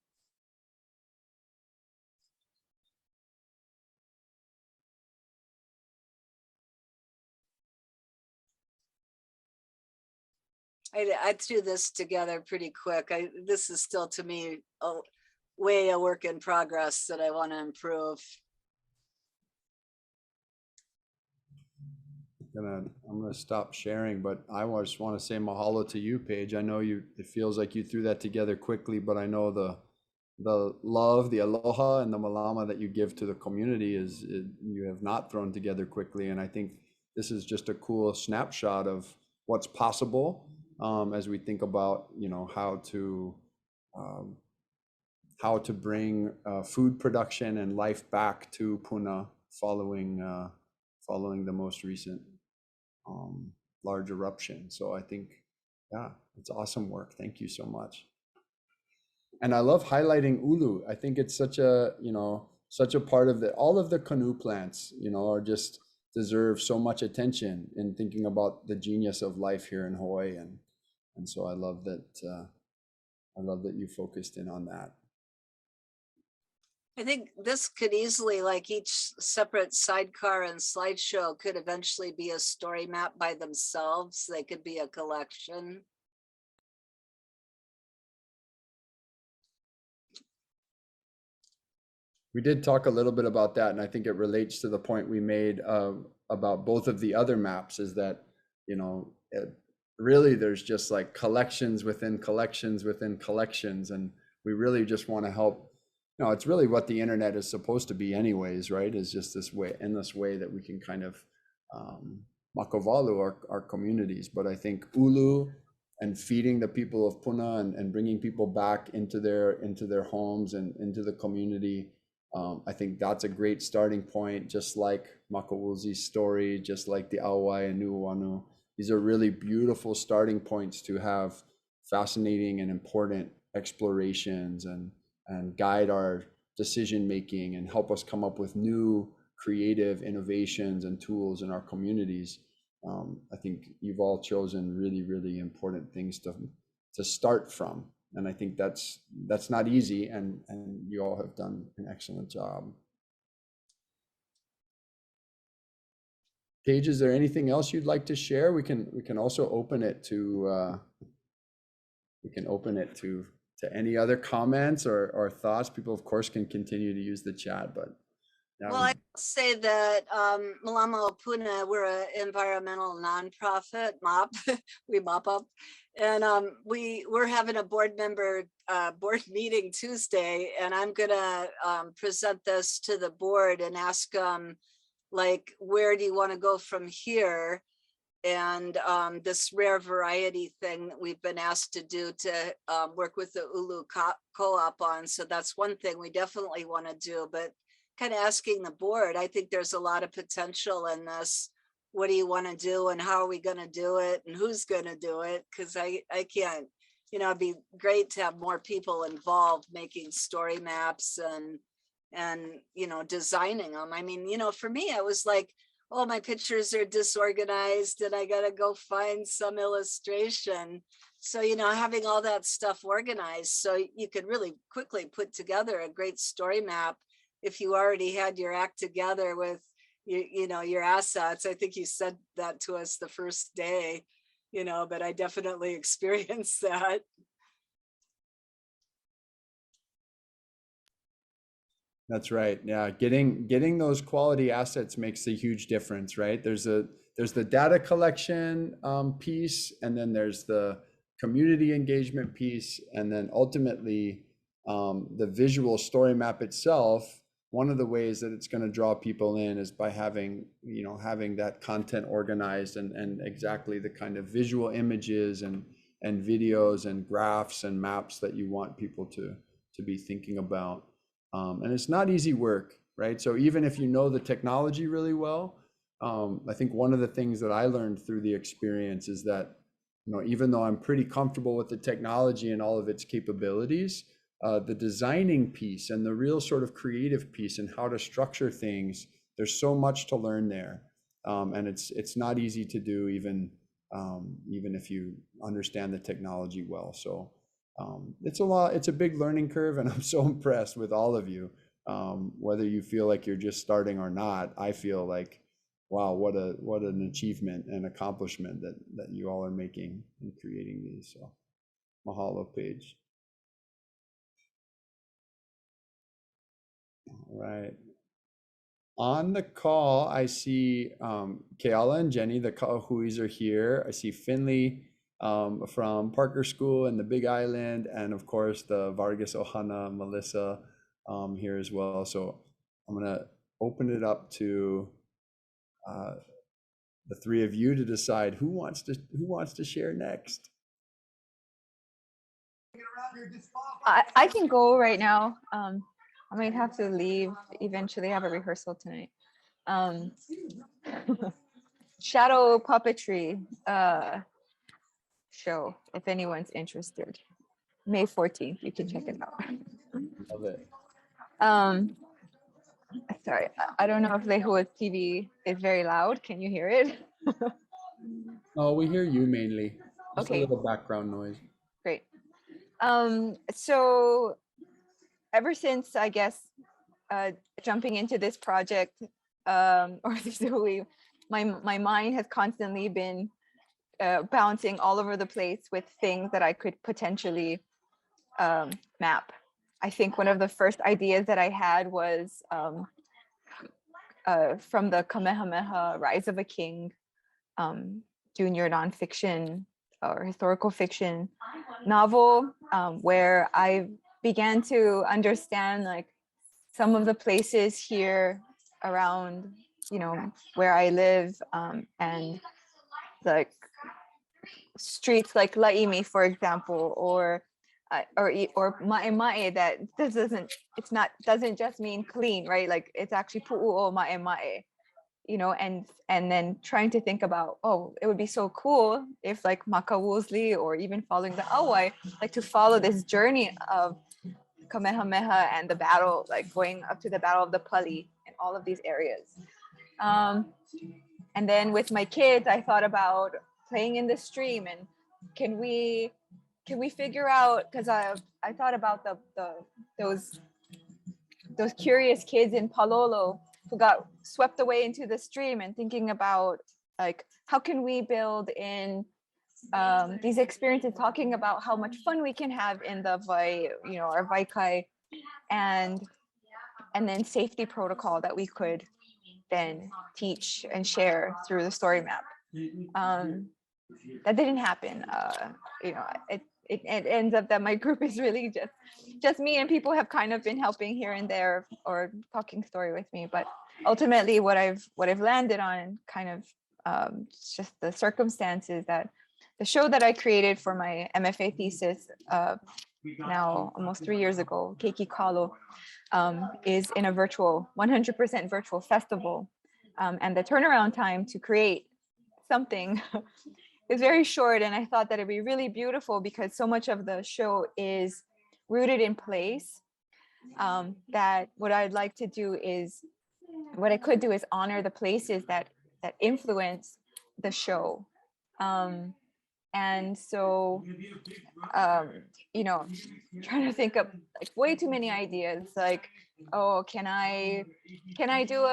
[SPEAKER 2] I threw this together pretty quick. This is still, to me, a work in progress that I want to improve.
[SPEAKER 1] I'm gonna stop sharing, but I just want to say mahalo to you, Paige. I know it feels like you threw that together quickly, but I know the the love, the aloha, and the malama that you give to the community you have not thrown together quickly. And I think this is just a cool snapshot of what's possible as we think about, how to bring food production and life back to Puna following the most recent large eruption. So I think, yeah, it's awesome work. Thank you so much. And I love highlighting ulu. I think it's such a part of all of the canoe plants, are just deserve so much attention in thinking about the genius of life here in Hawaii. And so I love that you focused in on that.
[SPEAKER 2] I think this could easily, like each separate sidecar and slideshow could eventually be a story map by themselves. They could be a collection.
[SPEAKER 1] We did talk a little bit about that, and I think it relates to the point we made about both of the other maps, is that, really there's just like collections within collections within collections, and we really just want to help. It's really what the internet is supposed to be anyways, right? Is just this endless way that we can kind of makovalu our communities. But I think ulu and feeding the people of Puna and bringing people back into their homes and into the community, I think that's a great starting point, just like Makawuzi's story, just like the Auai and Nuuanu. These are really beautiful starting points to have fascinating and important explorations and guide our decision making and help us come up with new creative innovations and tools in our communities. I think you've all chosen really, really important things to start from. And I think that's not easy, and you all have done an excellent job. Paige, is there anything else you'd like to share? We can also open it to any other comments or thoughts. People, of course, can continue to use the chat, but
[SPEAKER 2] well, I'd say that Malama Opuna, we're an environmental nonprofit, MOP, we mop up. And we're having a board meeting Tuesday, and I'm gonna present this to the board and ask them, like, where do you want to go from here? And this rare variety thing that we've been asked to do to work with the Ulu co-op on. So that's one thing we definitely want to do, but kind of asking the board, I think there's a lot of potential in this. What do you want to do, and how are we going to do it, and who's going to do it? Because I can't, it'd be great to have more people involved making story maps and designing them. I mean, for me, I was like, oh, my pictures are disorganized and I got to go find some illustration. So, having all that stuff organized so you could really quickly put together a great story map if you already had your act together with your assets. I think you said that to us the first day, but I definitely experienced that.
[SPEAKER 1] That's right. Yeah, getting those quality assets makes a huge difference, right? There's the data collection piece, and then there's the community engagement piece, and then ultimately the visual story map itself. One of the ways that it's going to draw people in is by having that content organized and exactly the kind of visual images and videos and graphs and maps that you want people to be thinking about. And it's not easy work, right? So even if you know the technology really well, I think one of the things that I learned through the experience is that, even though I'm pretty comfortable with the technology and all of its capabilities, the designing piece and the real sort of creative piece and how to structure things, there's so much to learn there. And it's not easy to do even if you understand the technology well. So it's a big learning curve, and I'm so impressed with all of you. Whether you feel like you're just starting or not, I feel like, wow, what an achievement and accomplishment that you all are making in creating these. So mahalo, Paige. All right. On the call, I see Keala and Jenny, the Ka'ahuis, are here. I see Finley from Parker School and the Big Island, and of course the Vargas Ohana, Melissa here as well. So I'm gonna open it up to the three of you to decide who wants to share next.
[SPEAKER 9] I can go right now. I might have to leave eventually. I have a rehearsal tonight. Shadow puppetry show, if anyone's interested. May 14th, you can check it out.
[SPEAKER 1] Love it.
[SPEAKER 9] Sorry, I don't know if Lehua's TV is very loud. Can you hear it?
[SPEAKER 1] Oh, we hear you mainly. Just a
[SPEAKER 9] Okay.
[SPEAKER 1] little background noise.
[SPEAKER 9] Great. So ever since, I guess, jumping into this project, or this movie, my mind has constantly been bouncing all over the place with things that I could potentially map. I think one of the first ideas that I had was from the Kamehameha Rise of a King junior nonfiction or historical fiction novel, where I began to understand like some of the places here around, where I live, and like streets like Laimi, for example, or Mae, that this doesn't just mean clean, right? Like it's actually Pu'u'o Mae, and then trying to think about, oh, it would be so cool if like Makawuzli or even following the Awai, like to follow this journey of Kamehameha and the battle, like going up to the Battle of the Pali and all of these areas. And then with my kids, I thought about playing in the stream, and can we figure out, because I thought about those curious kids in Palolo who got swept away into the stream, and thinking about like how can we build in these experiences, talking about how much fun we can have in the Vai, our Vaikai, and then safety protocol that we could then teach and share through the story map. That didn't happen. It ends up that my group is really just me, and people have kind of been helping here and there or talking story with me. But ultimately, what I've landed on, kind of just the circumstances that the show that I created for my MFA thesis now almost 3 years ago, Keiki Kalo, is in a 100% virtual festival. And the turnaround time to create something is very short. And I thought that it'd be really beautiful because so much of the show is rooted in place, that what I could do is honor the places that influence the show. And so, trying to think of like way too many ideas, like, oh, can I do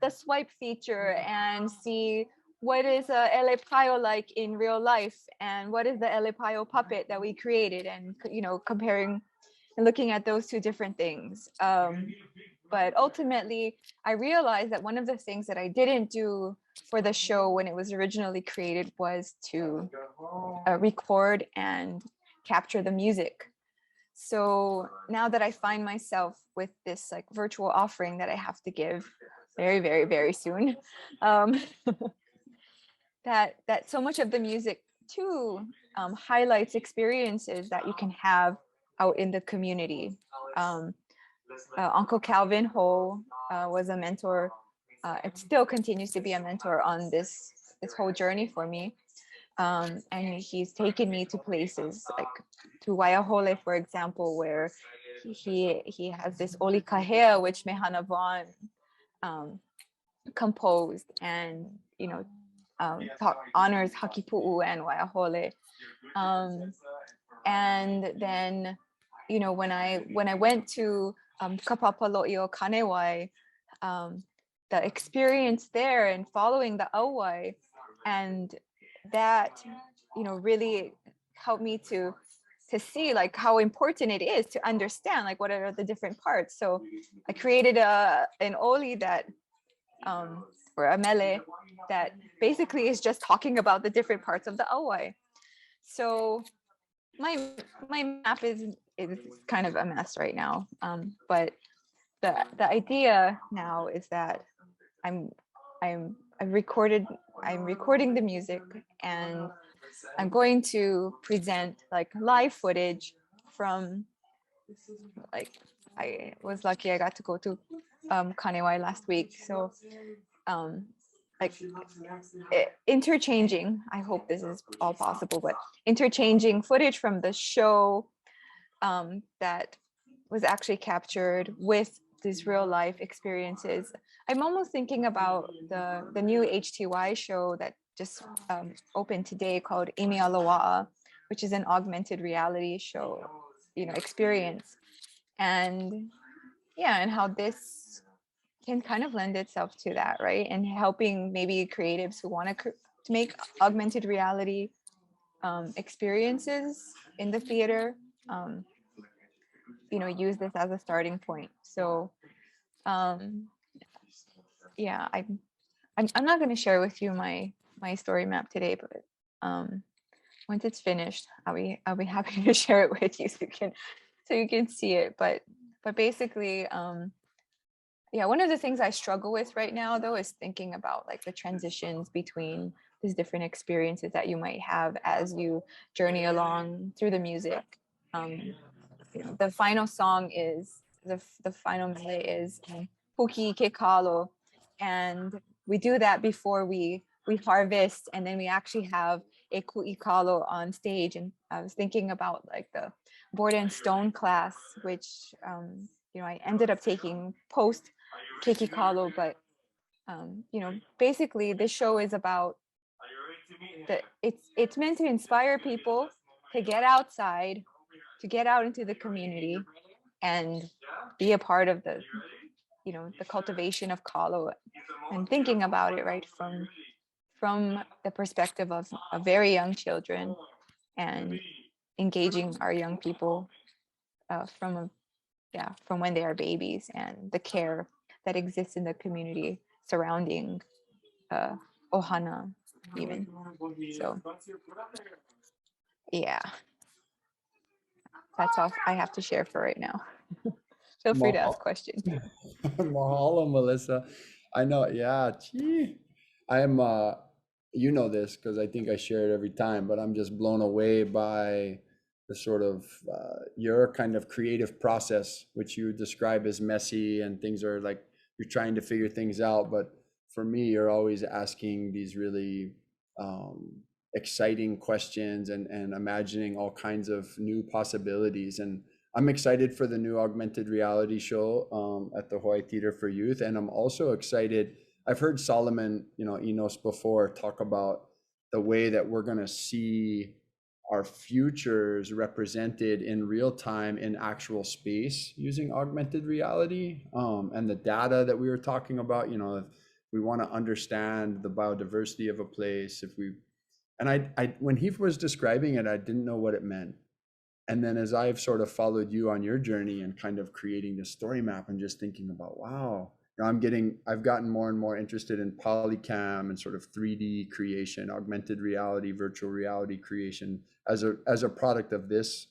[SPEAKER 9] the swipe feature and see what is a Elepaio like in real life, and what is the Elepaio puppet that we created, and comparing and looking at those two different things. But ultimately, I realized that one of the things that I didn't do for the show when it was originally created was to record and capture the music. So now that I find myself with this like virtual offering that I have to give very, very, very soon, that so much of the music too highlights experiences that you can have out in the community. Uncle Calvin Ho was a mentor. It still continues to be a mentor on this whole journey for me. And he's taken me to places like to Waiahole, for example, where he has this Oli Kahea, which Mehana Vaughn composed, and honors Hakipu'u and Waiahole. And then when I went to Kapapalo'io Kanewai, the experience there and following the Auai, and that really helped me to see like how important it is to understand like what are the different parts. So I created an Oli that or a mele that basically is just talking about the different parts of the Auai. So my map is kind of a mess right now. But the idea now is that I'm I'm I'm recording the music, and I'm going to present like live footage from, like, I was lucky I got to go to Canoe last week. So um like interchanging, I hope this is all possible, but interchanging footage from the show that was actually captured with these real life experiences. I'm almost thinking about the new HTY show that just opened today called Imi Alawa'a, which is an augmented reality show, experience. And yeah, and how this can kind of lend itself to that, right? And helping maybe creatives who want to make augmented reality experiences in the theater, use this as a starting point. So yeah, I'm not going to share with you my story map today, but once it's finished, I'll be happy to share it with you so you can see it. But basically, yeah, one of the things I struggle with right now though is thinking about like the transitions between these different experiences that you might have as you journey along through the music. The final song is the final melody is Puki Ke Kalo, and we do that before we harvest, and then we actually have a Ku'ikalo on stage. And I was thinking about like the board and stone class, which I ended up taking post Kekikalo, but basically this show is about it's meant to inspire people to get outside, to get out into the community and be a part of the cultivation of kalo, and thinking about it right from the perspective of very young children, and engaging our young people from when they are babies, and the care that exists in the community surrounding ohana even. So yeah, that's all I have to share for right now. Feel free to ask questions.
[SPEAKER 1] Mahalo, Melissa. I know, yeah. Gee. I am you know this because I think I share it every time, but I'm just blown away by the sort of your kind of creative process, which you describe as messy and things are like you're trying to figure things out. But for me, you're always asking these really exciting questions and imagining all kinds of new possibilities. And I'm excited for the new augmented reality show at the Hawaii Theater for Youth. And I'm also excited. I've heard Solomon, Enos before talk about the way that we're going to see our futures represented in real time in actual space using augmented reality, and the data that we were talking about. If we want to understand the biodiversity of a place, and I when he was describing it, I didn't know what it meant. And then as I've sort of followed you on your journey and kind of creating the story map and just thinking about, wow, I've gotten more and more interested in polycam and sort of 3D creation, augmented reality, virtual reality creation as a product of this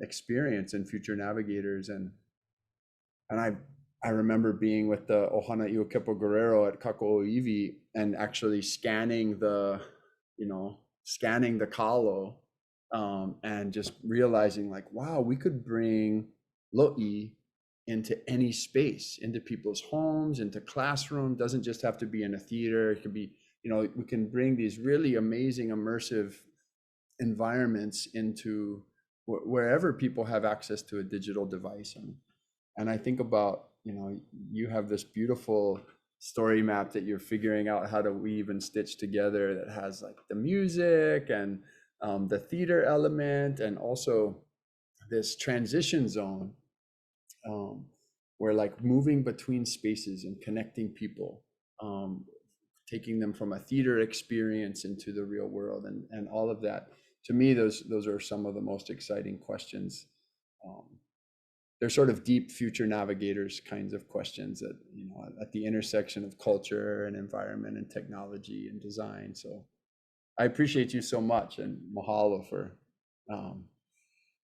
[SPEAKER 1] experience in Future Navigators. And I remember being with the Ohana Iukepo Guerrero at Kako'ivi and actually scanning the kalo, and just realizing like, wow, we could bring lo'i into any space, into people's homes, into classroom. Doesn't just have to be in a theater. It could be, we can bring these really amazing immersive environments into wherever people have access to a digital device. And I think about, you have this beautiful story map that you're figuring out how to weave and stitch together that has like the music and the theater element, and also this transition zone where like moving between spaces and connecting people, taking them from a theater experience into the real world, and all of that. To me, those are some of the most exciting questions. They're sort of deep future navigators kinds of questions that, at the intersection of culture and environment and technology and design. So I appreciate you so much, and mahalo for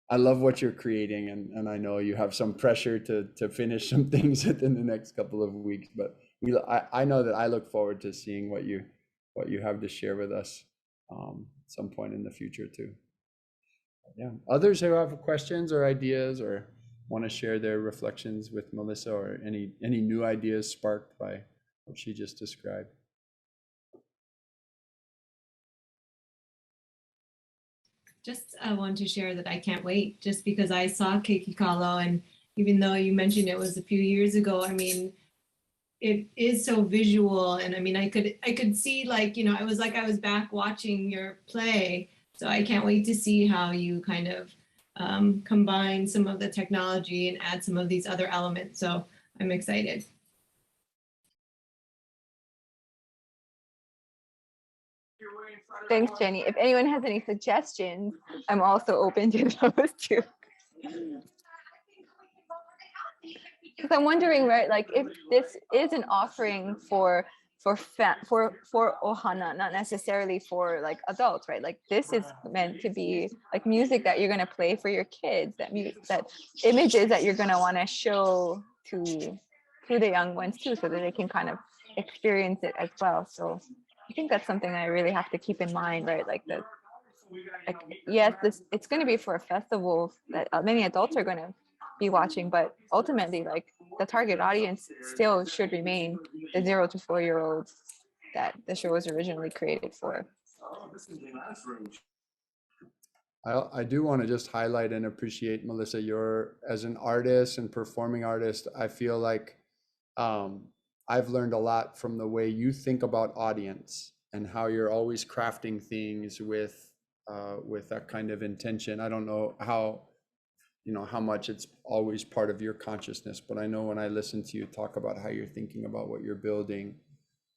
[SPEAKER 1] I love what you're creating, and I know you have some pressure to finish some things within the next couple of weeks, but I know that I look forward to seeing what you have to share with us some point in the future too. Yeah, others who have questions or ideas or want to share their reflections with Melissa, or any new ideas sparked by what she just described.
[SPEAKER 4] Just I want to share that I can't wait, just because I saw Keiki Kalo, and even though you mentioned it was a few years ago, I mean, it is so visual, and I mean, I could see, like, you know, it was like I was back watching your play. So I can't wait to see how you kind of combine some of the technology and add some of these other elements. So I'm excited.
[SPEAKER 9] Thanks, Jenny. If anyone has any suggestions, I'm also open to those too. Because I'm wondering, right, like if this is an offering for ohana, not necessarily for like adults, right? Like this is meant to be like music that you're gonna play for your kids, that images that you're gonna want to show to the young ones too, so that they can kind of experience it as well. So I think that's something I really have to keep in mind, right? Like yes, it's going to be for a festival that many adults are going to be watching, but ultimately, like the target audience still should remain the 0 to 4-year-olds that the show was originally created for.
[SPEAKER 1] I do want to just highlight and appreciate, Melissa, you're, as an artist and performing artist, I feel like I've learned a lot from the way you think about audience and how you're always crafting things with that kind of intention. I don't know how much it's always part of your consciousness, but I know when I listen to you talk about how you're thinking about what you're building,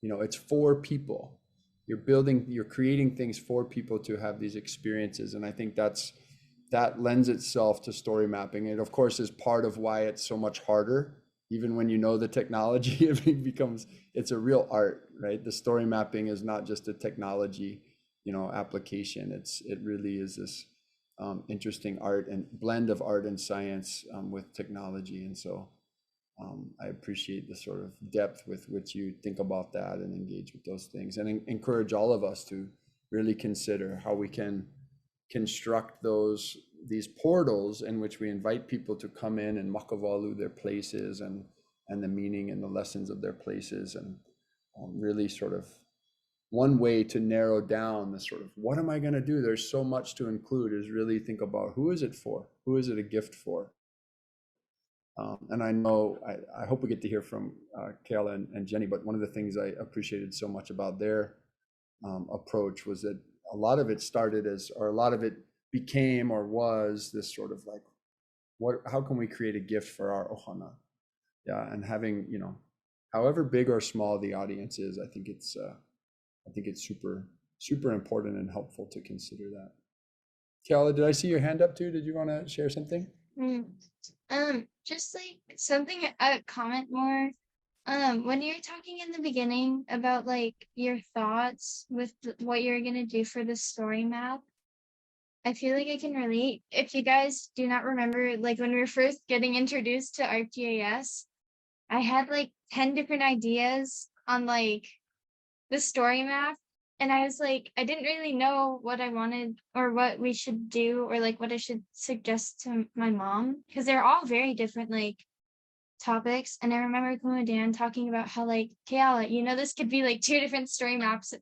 [SPEAKER 1] it's for people. You're creating things for people to have these experiences. And I think that lends itself to story mapping. It of course is part of why it's so much harder. Even when you know the technology, it's a real art, right? The story mapping is not just a technology, application. It really is this interesting art and blend of art and science with technology. And so I appreciate the sort of depth with which you think about that and engage with those things, and encourage all of us to really consider how we can construct these portals in which we invite people to come in and makavalu their places and the meaning and the lessons of their places, and really sort of one way to narrow down the sort of what am I going to do? There's so much to include, is really think about who is it for? Who is it a gift for? And I know, I hope we get to hear from Kayla and Jenny, but one of the things I appreciated so much about their approach was that a lot of it started or a lot of it became or was this sort of like, how can we create a gift for our ohana? Yeah, and having, however big or small the audience is, I think it's super, super important and helpful to consider that. Kayla, did I see your hand up too? Did you want to share something?
[SPEAKER 5] Just like something I would comment more. When you're talking in the beginning about like your thoughts with what you're gonna do for the story map, I feel like I can relate. If you guys do not remember, like when we were first getting introduced to ArcGIS, I had like 10 different ideas on like the story map. And I was like, I didn't really know what I wanted or what we should do or like what I should suggest to my mom, because they're all very different like topics. And I remember Dan talking about how like, Kayla, this could be like 2 different story maps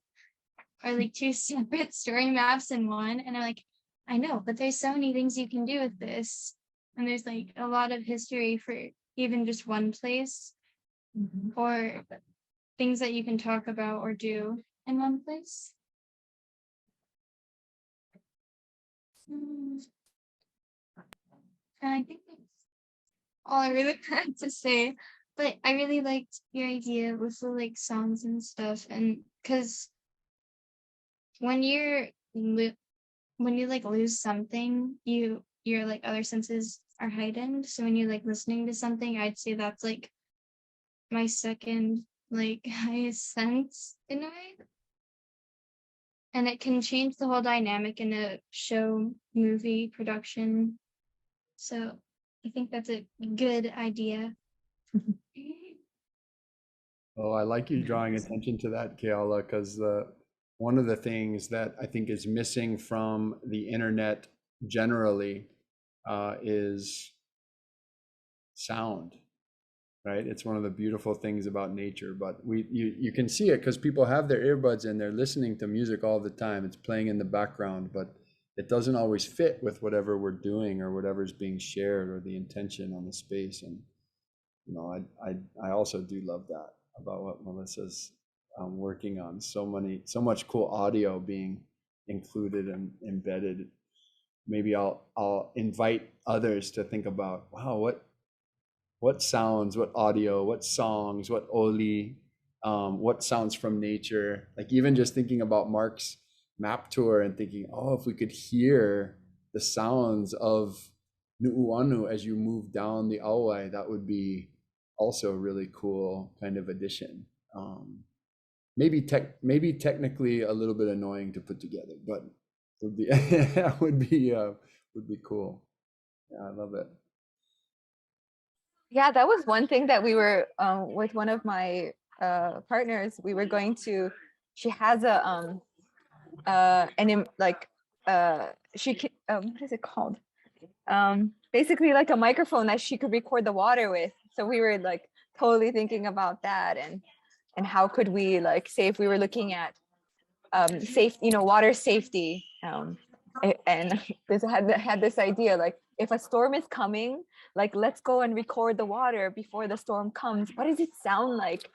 [SPEAKER 5] or like 2 separate story maps in one. And I'm like, I know, but there's so many things you can do with this. And there's like a lot of history for even just one place, or things that you can talk about or do in one place. And I think that's all I really had to say. But I really liked your idea with the like songs and stuff, and because when you like lose something, your like other senses are heightened. So when you're like listening to something, I'd say that's like my second like highest sense in a way.
[SPEAKER 10] and it can change the whole dynamic in a show movie production. So I think that's a good idea.
[SPEAKER 1] Oh, I like you drawing attention to that, Keala, because one of the things that I think is missing from the internet generally is sound, right? It's one of the beautiful things about nature, but you can see it because people have their earbuds in, they're listening to music all the time. It's playing in the background, but it doesn't always fit with whatever we're doing or whatever's being shared or the intention on the space. And you know, I also do love that about what Melissa's working on. So much cool audio being included and embedded. Maybe I'll invite others to think about, wow, what sounds, what audio, what songs, what oli, what sounds from nature. Like even just thinking about Mark's map tour and thinking, oh, if we could hear the sounds of Nu'uanu as you move down the Auai, that would be also a really cool kind of addition. Maybe technically a little bit annoying to put together, but would be would be cool. Yeah, I love it.
[SPEAKER 9] Yeah, that was one thing that we were with one of my partners. We were going to. She has a what is it called? Basically like a microphone that she could record the water with. So we were like totally thinking about that and how could we like say if we were looking at safe, water safety, and this had this idea like if a storm is coming, like let's go and record the water before the storm comes. What does it sound like,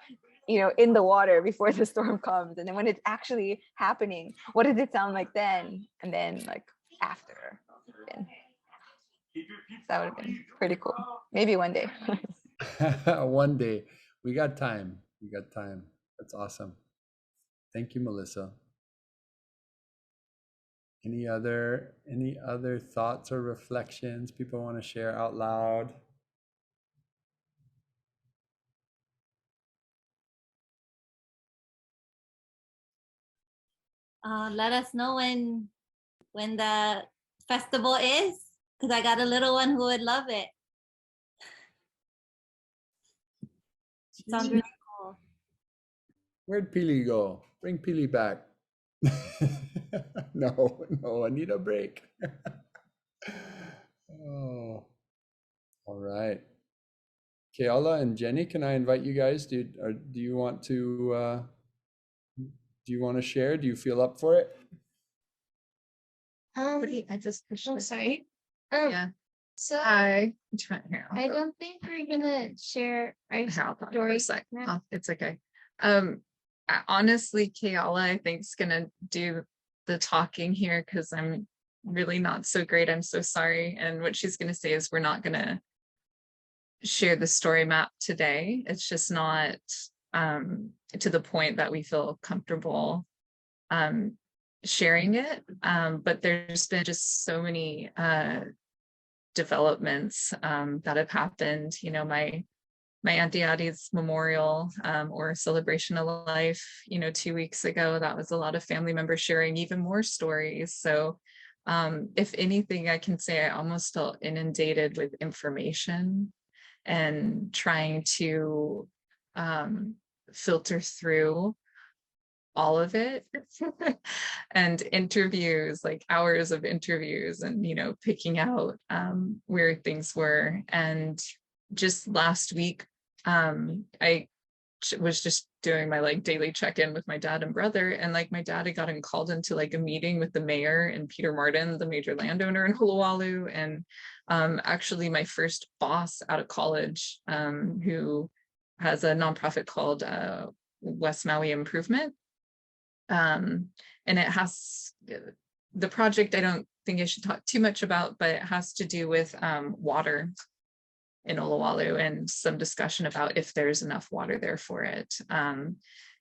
[SPEAKER 9] in the water before the storm comes? And then when it's actually happening, what does it sound like then? And then like after. And that would have been pretty cool. Maybe one day.
[SPEAKER 1] One day. We got time. That's awesome. Thank you, Melissa. Any other thoughts or reflections people want to share out loud?
[SPEAKER 7] Let us know when the festival is, because I got a little one who would love it. Sounds really cool.
[SPEAKER 1] Where'd Pili go? Bring Pili back. No, I need a break. Oh, all right. Keala and Jenny, can I invite you guys? Do you want to share? Do you feel up for it?
[SPEAKER 10] I just sorry.
[SPEAKER 6] Yeah.
[SPEAKER 10] So
[SPEAKER 6] Hi.
[SPEAKER 10] I don't think we're gonna share our story.
[SPEAKER 11] Oh, it's okay. Honestly, Keala, I think, is gonna do the talking here because I'm really not so great. I'm so sorry. And what she's gonna say is we're not gonna share the story map today. It's just not to the point that we feel comfortable sharing it. But there's been just so many developments that have happened. My Auntie Addie's memorial or celebration of life, 2 weeks ago, that was a lot of family members sharing even more stories. So if anything, I can say I almost felt inundated with information and trying to filter through all of it and interviews, like hours of interviews and, picking out where things were. And just last week, I was just doing my daily check-in with my dad and brother, and my dad had gotten called into a meeting with the mayor and Peter Martin, the major landowner in Huluwalu, and actually my first boss out of college, who has a nonprofit called West Maui Improvement. And it has the project, I don't think I should talk too much about, but it has to do with water in Uluwatu and some discussion about if there's enough water there for it. And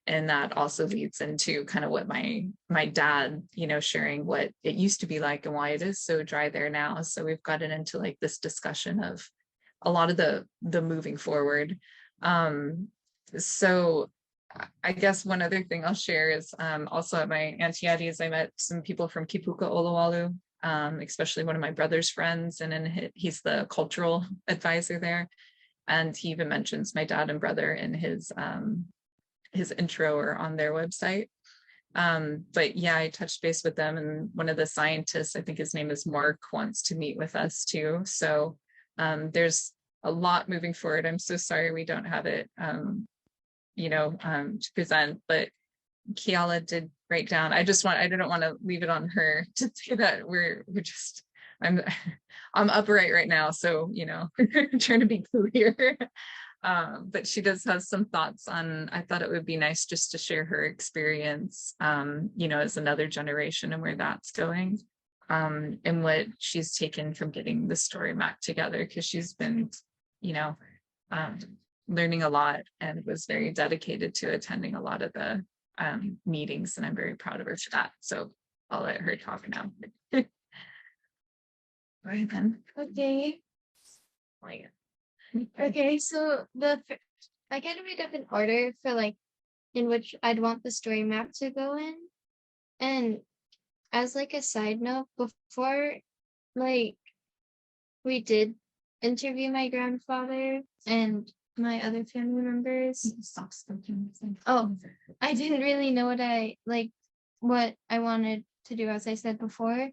[SPEAKER 11] that also leads into kind of what my dad, sharing what it used to be like and why it is so dry there now. So we've gotten into this discussion of a lot of the moving forward. So I guess one other thing I'll share is also at my Auntie Addie's, I met some people from Kipuka Olowalu, especially one of my brother's friends, and then he's the cultural advisor there. And he even mentions my dad and brother in his intro or on their website. But yeah, I touched base with them, and one of the scientists, I think his name is Mark, wants to meet with us too. So there's a lot moving forward. I'm so sorry we don't have it, to present, but Kiala did write down. I didn't want to leave it on her to say that we're just, I'm upright right now. So, trying to be clear. But she does have some thoughts on, I thought it would be nice just to share her experience, as another generation and where that's going, and what she's taken from getting the story map together, because she's been, learning a lot and was very dedicated to attending a lot of the meetings, and I'm very proud of her for that. So I'll let her talk now. Go ahead then.
[SPEAKER 10] Okay.
[SPEAKER 11] Oh, yeah.
[SPEAKER 10] Okay, so I kind of made up an order for like in which I'd want the story map to go in. And as like a side note, before like we did interview my grandfather and my other family members.
[SPEAKER 11] Stop speaking.
[SPEAKER 10] Oh, I didn't really know what I wanted to do, as I said before.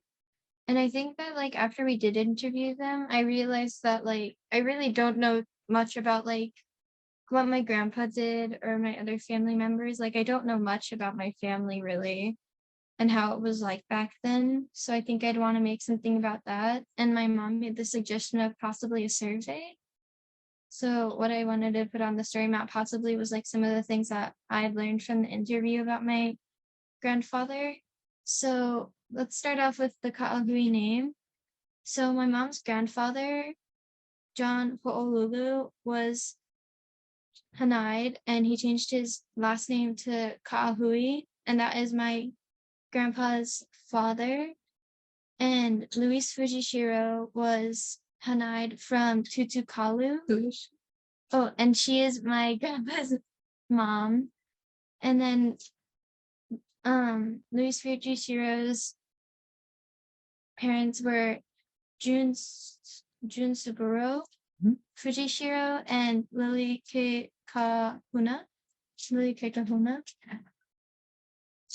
[SPEAKER 10] And I think that like after we did interview them, I realized that like I really don't know much about like what my grandpa did or my other family members. Like I don't know much about my family really and how it was like back then. So I think I'd want to make something about that. And my mom made the suggestion of possibly a survey. So what I wanted to put on the story map possibly was like some of the things that I had learned from the interview about my grandfather. So let's start off with the Ka'ahui name. So my mom's grandfather, John Ho'olulu, was Hanide, and he changed his last name to Ka'ahui, and that is my grandpa's father. And Luis Fujishiro was Hanide from Tutukalu. Oh, and she is my grandpa's mom. And then Luis Fujishiro's parents were Jun Suguro, Fujishiro, and Lily Kahuna.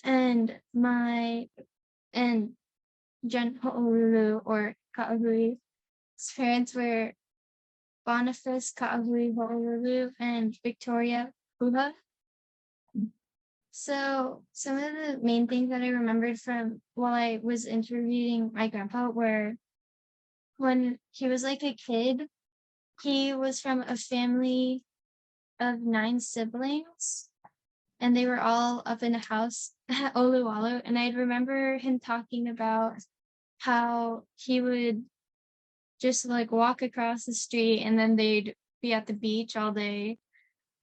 [SPEAKER 10] And Jen Ho'olulu or Ka'ahui's parents were Boniface Ka'ahui Ho'olulu and Victoria Puha. So some of the main things that I remembered from while I was interviewing my grandpa were when he was like a kid, he was from a family of 9 siblings, and they were all up in a house at Oluwalu. And I remember him talking about how he would just like walk across the street and then they'd be at the beach all day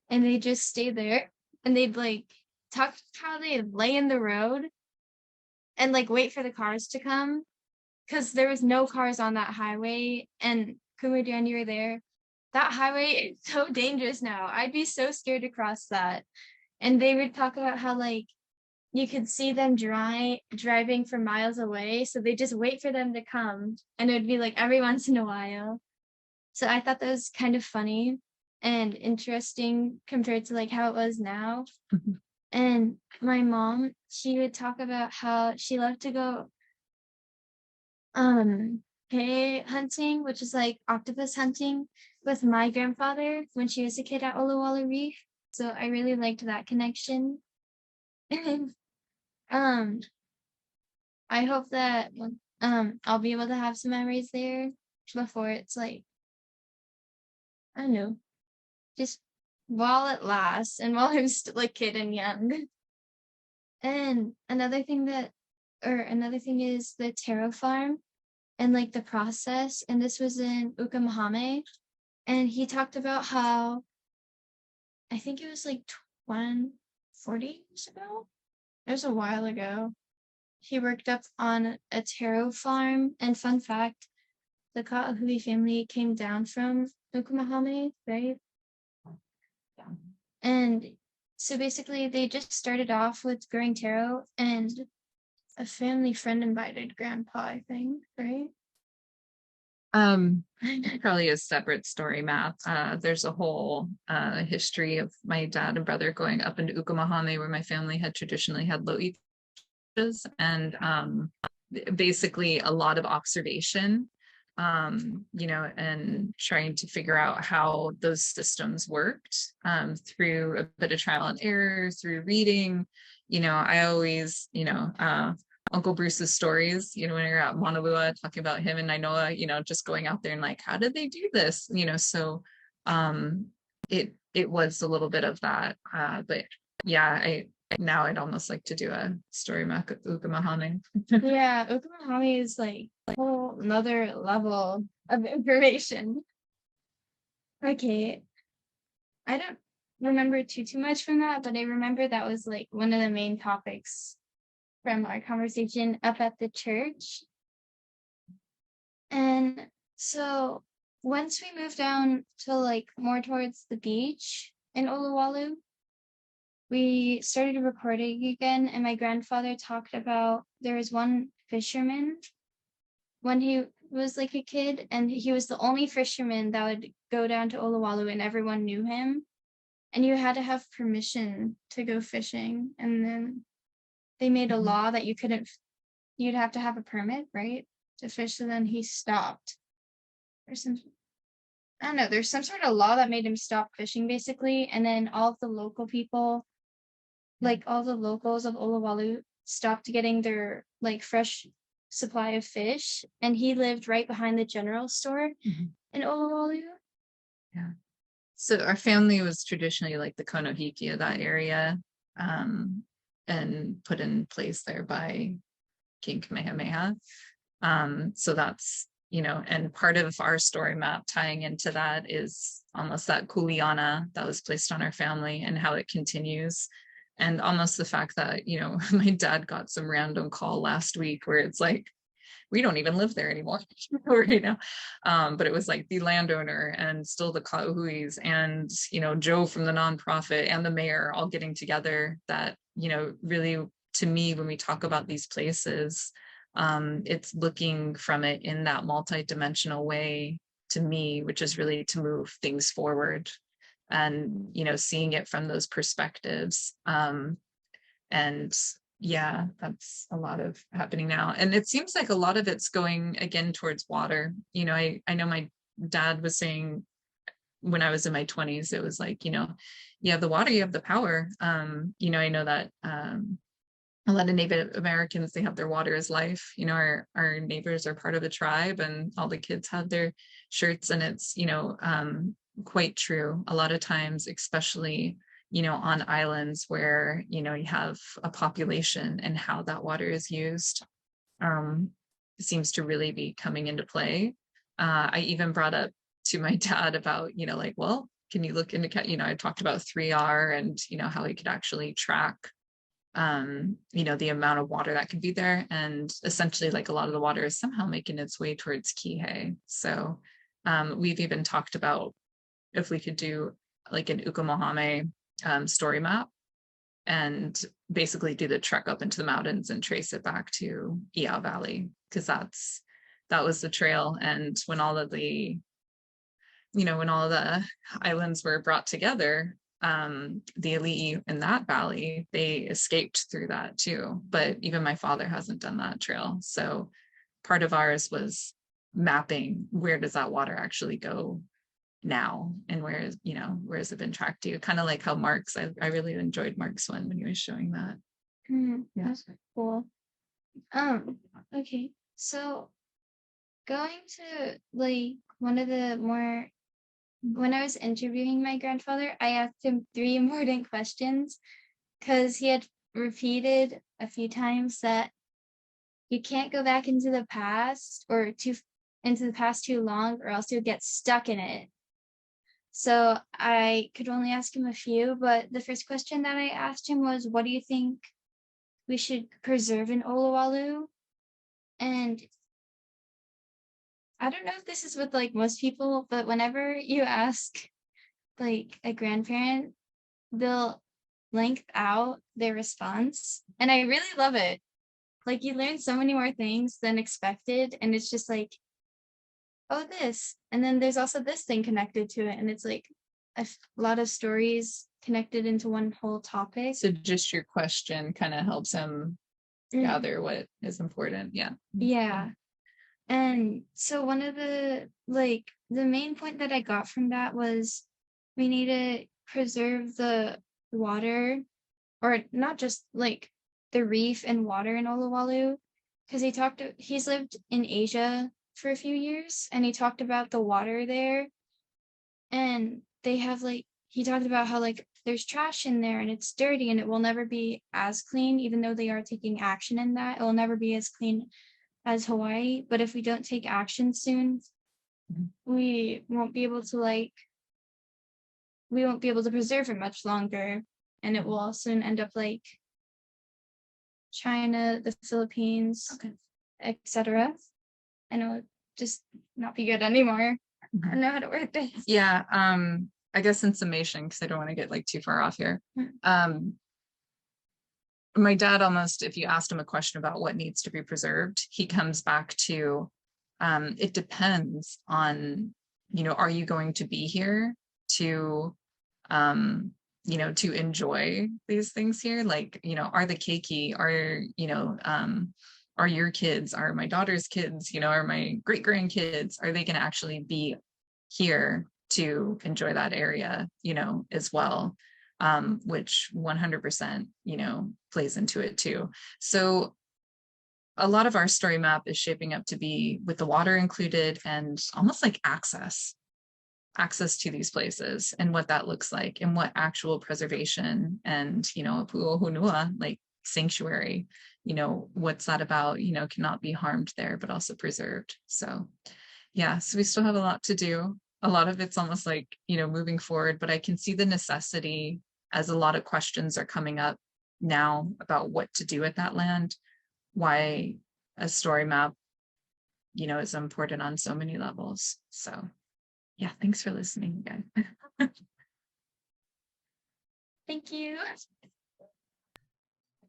[SPEAKER 10] and they'd just stay there, and they'd like talk how they'd lay in the road and like wait for the cars to come, because there was no cars on that highway. And Kumudi, and you were there, that highway is so dangerous now. I'd be so scared to cross that. And they would talk about how like you could see them driving for miles away, so they just wait for them to come, and it would be like every once in a while. So I thought that was kind of funny and interesting compared to like how it was now. And my mom, she would talk about how she loved to go hay hunting, which is like octopus hunting, with my grandfather when she was a kid at Oluwalu Reef. So I really liked that connection. I hope that I'll be able to have some memories there before it's like, I don't know, just while it lasts and while I'm still a kid and young. And another thing is the taro farm and like the process. And this was in Ukamahame. And he talked about how, I think it was like 40 years ago. It was a while ago. He worked up on a taro farm. And fun fact, the Ka'ahui family came down from Ukamahame, right? Yeah. And so basically they just started off with growing taro, and a family friend invited grandpa, I think, right?
[SPEAKER 11] Probably a separate story map. There's a whole history of my dad and brother going up into Ukamahame, where my family had traditionally had loitas, and basically a lot of observation, you know, and trying to figure out how those systems worked, through a bit of trial and error, through reading. You know, I always, you know, Uncle Bruce's stories, you know, when you're at Mauna Lua, talking about him and Nainoa, you know, just going out there and like, how did they do this? You know, so it was a little bit of that. But yeah, now I'd almost like to do a story map of Ukamahane.
[SPEAKER 10] Yeah, Ukamahami is like a whole another level of information. Okay. I don't remember too much from that, but I remember that was like one of the main topics from our conversation up at the church. And so once we moved down to like more towards the beach in Oluwalu, we started recording again, and my grandfather talked about there was one fisherman when he was like a kid, and he was the only fisherman that would go down to Oluwalu, and everyone knew him. And you had to have permission to go fishing, and then they made a law that you'd have to have a permit, right, to fish. So then he stopped. I don't know, there's some sort of law that made him stop fishing basically. And then all of the local people, like all the locals of Oluwalu, stopped getting their like fresh supply of fish. And he lived right behind the general store in Oluwalu.
[SPEAKER 11] Yeah. So our family was traditionally like the Konohiki of that area, and put in place there by King Kamehameha. So that's, you know, and part of our story map tying into that is almost that kuleana that was placed on our family and how it continues. And almost the fact that, you know, my dad got some random call last week where it's like, we don't even live there anymore right now. But it was like the landowner and still the Kauhuis and, you know, Joe from the nonprofit and the mayor all getting together. That, you know, really, to me, when we talk about these places, it's looking from it in that multi-dimensional way to me, which is really to move things forward and, you know, seeing it from those perspectives. And yeah, that's a lot of happening now. And it seems like a lot of it's going again towards water. You know, I know my dad was saying when I was in my 20s, it was like, you know, you have the water, you have the power. You know, I know that a lot of Native Americans, they have their water as life. You know, our neighbors are part of a tribe and all the kids have their shirts, and it's, you know, quite true. A lot of times, especially, you know, on islands where, you know, you have a population and how that water is used, seems to really be coming into play. I even brought up to my dad about, you know, like, well, can you look into, you know, I talked about 3R and, you know, how he could actually track, you know, the amount of water that could be there. And essentially, like, a lot of the water is somehow making its way towards Kihei. So we've even talked about if we could do like an Ukamahame story map and basically do the trek up into the mountains and trace it back to Iao Valley, because that was the trail. And when all of the, you know, when all of the islands were brought together, the elite in that valley, they escaped through that too. But even my father hasn't done that trail. So part of ours was mapping, where does that water actually go now, and where is, you know, where has it been tracked to? Kind of like how Mark's, I really enjoyed Mark's one when he was showing that.
[SPEAKER 10] Yeah. That's cool. Okay, so going to like one of the more, when I was interviewing my grandfather, I asked him 3 important questions because he had repeated a few times that you can't go back into the past or into the past too long, or else you'll get stuck in it. So I could only ask him a few, but the first question that I asked him was, what do you think we should preserve in Oluwalu? And I don't know if this is with like most people, but whenever you ask like a grandparent, they'll length out their response. And I really love it. Like you learn so many more things than expected. And it's just like, oh, this. And then there's also this thing connected to it. And it's like a lot of stories connected into one whole topic.
[SPEAKER 11] So just your question kind of helps him gather what is important. Yeah.
[SPEAKER 10] Yeah. And so one of the main point that I got from that was we need to preserve the water, or not just like the reef and water in Oluwalu, because he's lived in Asia for a few years, and he talked about the water there, and they have he talked about how there's trash in there and it's dirty and it will never be as clean, even though they are taking action in that. It will never be as clean as Hawaii, but if we don't take action soon, we won't be able to preserve it much longer, and it will all soon end up like China, the Philippines, etc. And it will just not be good anymore. I don't know how to word this.
[SPEAKER 11] Yeah. I guess in summation, because I don't want to get too far off here. My dad almost, if you asked him a question about what needs to be preserved, he comes back to, it depends on, are you going to be here to, to enjoy these things here? Are the keiki, are your kids, are my daughter's kids, are my great grandkids, are they going to actually be here to enjoy that area, as well? Which 100%, plays into it too. So a lot of our story map is shaping up to be with the water included and almost like access to these places and what that looks like and what actual preservation and, a pu'ohonua, like sanctuary, what's that about, cannot be harmed there, but also preserved. So yeah, so we still have a lot to do. A lot of it's almost like, moving forward, but I can see the necessity as a lot of questions are coming up now about what to do with that land, why a story map, is important on so many levels. So yeah, thanks for listening again.
[SPEAKER 10] Thank you.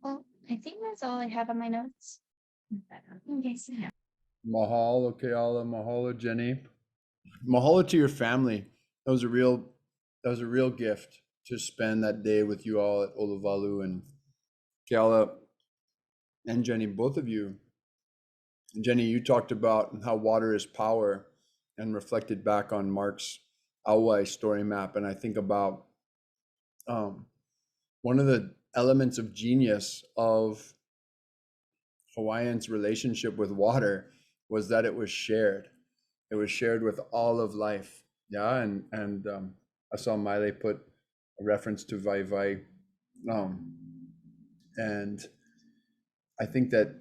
[SPEAKER 10] Well, I think that's all I have on my notes. Okay, so yeah.
[SPEAKER 1] Mahalo, Keala, mahalo, Jenny. Mahalo to your family. That was a real gift to spend that day with you all at Oluwalu, and Keala and Jenny, both of you. Jenny, you talked about how water is power and reflected back on Mark's Auai story map. And I think about one of the elements of genius of Hawaiians' relationship with water was that it was shared. It was shared with all of life. Yeah, and I saw Miley put a reference to Vai Vai. And I think that,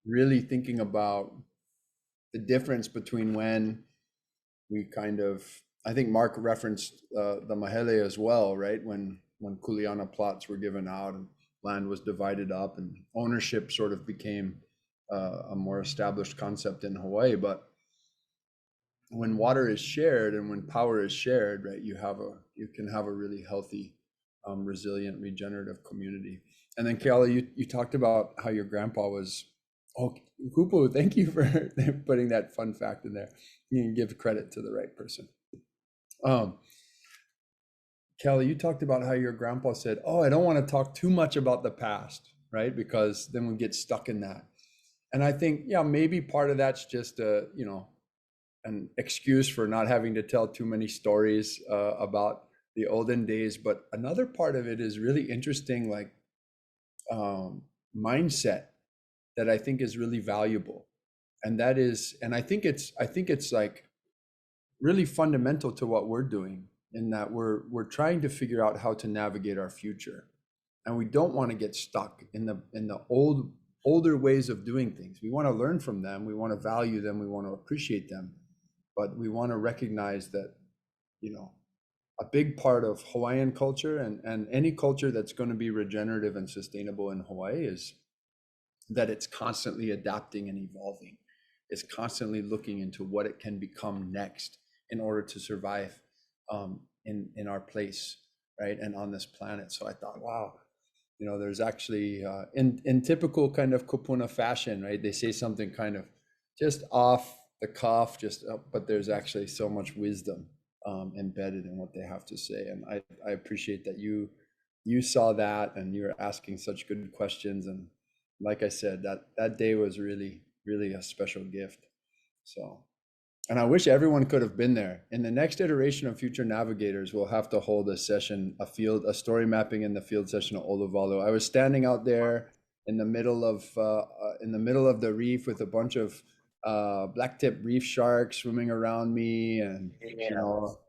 [SPEAKER 1] really thinking about the difference between when we I think Mark referenced the Mahele as well, right? When Kuleana plots were given out and land was divided up and ownership sort of became a more established concept in Hawaii. But when water is shared and when power is shared, right, you can have a really healthy, resilient, regenerative community. And then Keala, you talked about how your grandpa was, Kupu, thank you for putting that fun fact in there. You can give credit to the right person. Kelly, you talked about how your grandpa said, I don't want to talk too much about the past, right? Because then we get stuck in that. And I think, maybe part of that's just an excuse for not having to tell too many stories about the olden days. But another part of it is really interesting, mindset that I think is really valuable. And that is, and I think it's like really fundamental to what we're doing, in that we're trying to figure out how to navigate our future. And we don't want to get stuck in the older ways of doing things. We want to learn from them, we want to value them, we want to appreciate them, but we want to recognize that, a big part of Hawaiian culture and any culture that's going to be regenerative and sustainable in Hawaii is that it's constantly adapting and evolving. It's constantly looking into what it can become next in order to survive in our place right? And on this planet. So I thought, wow, there's actually in typical kind of kupuna fashion, right? They say something kind of just off the cuff, but there's actually so much wisdom embedded in what they have to say. And I appreciate that you saw that and you were asking such good questions. And like I said, that day was really, really a special gift. So, and I wish everyone could have been there. In the next iteration of Future Navigators, we'll have to hold a session, a story mapping in the field session of Olovalu. I was standing out there in the middle of the reef with a bunch of black-tip reef sharks swimming around me, and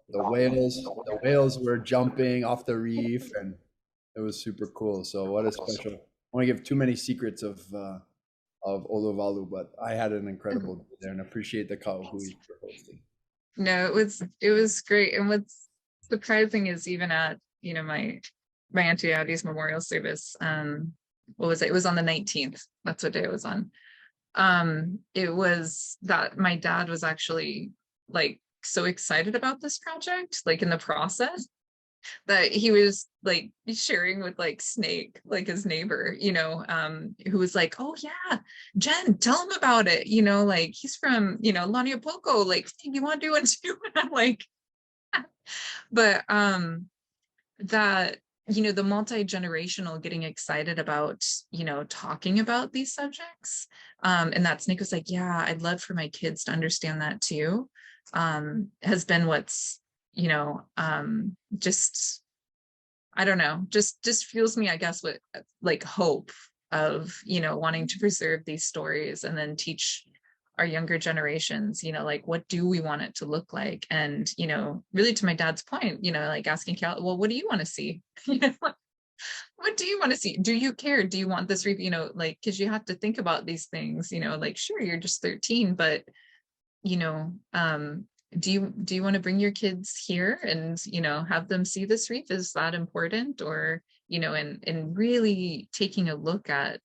[SPEAKER 1] the whales were jumping off the reef, and it was super cool. So what a special! I want to give too many secrets of Olovalu, but I had an incredible day there and appreciate the Kauhui for hosting.
[SPEAKER 11] No, it was great. And what's surprising is even at my Auntie Addie's memorial service, what was it? It was on the 19th. That's what day it was on. It was that my dad was actually like so excited about this project, like in the process, that he was like sharing with like Snake, like his neighbor, who was like, oh yeah, Jen, tell him about it. Like he's from, Laniapoko, like you want to do it too? And I'm like, but that, the multi-generational getting excited about, talking about these subjects. And that Snake was like, yeah, I'd love for my kids to understand that too. Has been what's, just, I don't know, just fuels me, I guess, with like hope of, wanting to preserve these stories and then teach our younger generations, like what do we want it to look like? And, really to my dad's point, like asking Cal, well, what do you want to see? What do you want to see? Do you care? Do you want this, like, because you have to think about these things, like, sure, you're just 13, but, do you want to bring your kids here and, have them see this reef? Is that important? Or, and really taking a look at,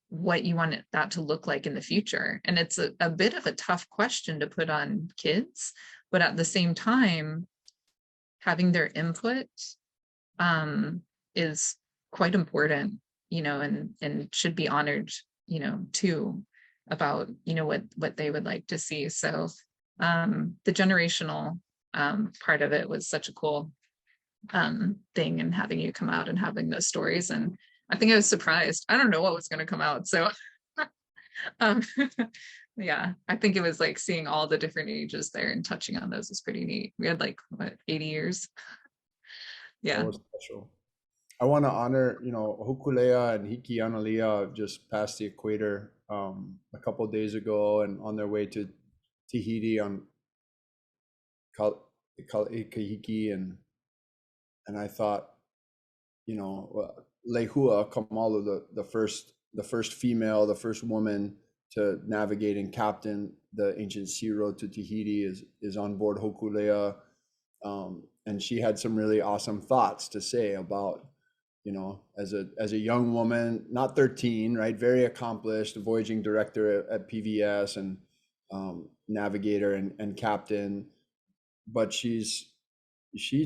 [SPEAKER 11] what you want that to look like in the future. And it's a bit of a tough question to put on kids, but at the same time, having their input is quite important, and should be honored, too, about, what they would like to see. So the generational part of it was such a cool thing, and having you come out and having those stories. And I think I was surprised. I don't know what was going to come out. So yeah, I think it was like seeing all the different ages there and touching on those was pretty neat. We had like, what, 80 years? Yeah.
[SPEAKER 1] That was special. I want to honor, Hokulea and Hiki Analia just passed the equator a couple of days ago and on their way to Tahiti on Kahiki, and I thought, Lehua Kamalu, the first female, the first woman to navigate and captain the ancient sea road to Tahiti is on board Hokulea. And she had some really awesome thoughts to say about, as a young woman, not 13, right? Very accomplished, voyaging director at PVS and navigator and captain. But she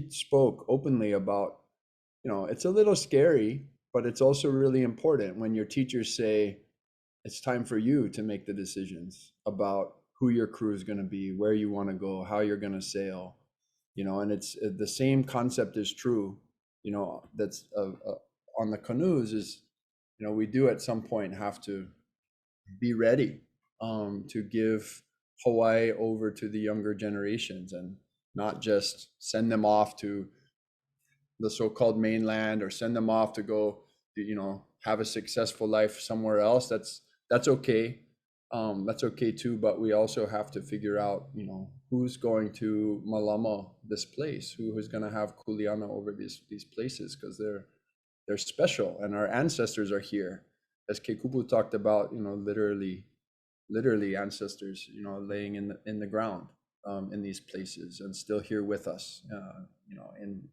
[SPEAKER 1] spoke openly about, it's a little scary, but it's also really important when your teachers say, it's time for you to make the decisions about who your crew is going to be, where you want to go, how you're going to sail, and it's the same concept is true, that's on the canoes is, we do at some point have to be ready to give Hawaii over to the younger generations and not just send them off to the so-called mainland or send them off to go, have a successful life somewhere else. That's okay. That's okay too, but we also have to figure out, who's going to Malama this place, who's going to have Kuleana over these places, because they're special and our ancestors are here. As Kekupu talked about, literally ancestors, laying in the ground in these places and still here with us, and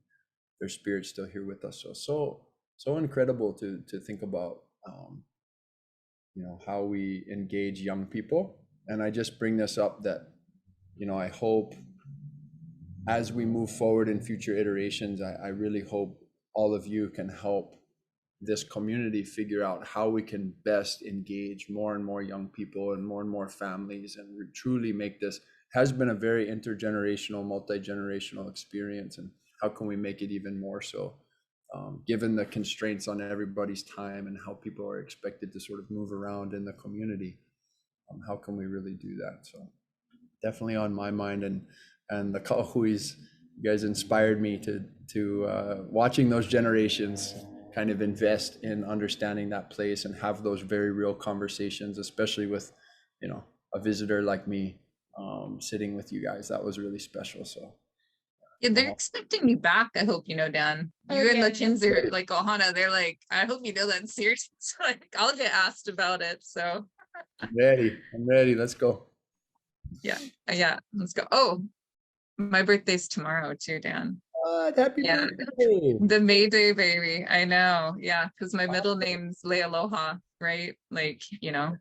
[SPEAKER 1] their spirit's still here with us. So incredible to think about, how we engage young people. And I just bring this up that, I hope as we move forward in future iterations, I really hope all of you can help this community figure out how we can best engage more and more young people and more families, and truly make this, has been a very intergenerational, multi-generational experience, and how can we make it even more so, given the constraints on everybody's time and how people are expected to sort of move around in the community. How can we really do that? So definitely on my mind, and the Kahuis, you guys inspired me to watching those generations kind of invest in understanding that place and have those very real conversations, especially with, you know, a visitor like me, sitting with you guys. That was really special. So
[SPEAKER 11] Yeah, they're expecting you back. I hope you know, Dan. You and the kids are like Ohana. They're like, I hope you know that seriously. Like, I'll get asked about it. So
[SPEAKER 1] I'm ready. Let's go.
[SPEAKER 11] yeah, let's go. Oh, my birthday's tomorrow too, Dan.
[SPEAKER 1] Happy birthday.
[SPEAKER 11] The May Day baby. I know. Yeah, because my middle name's Lealoha, right? Like, you know,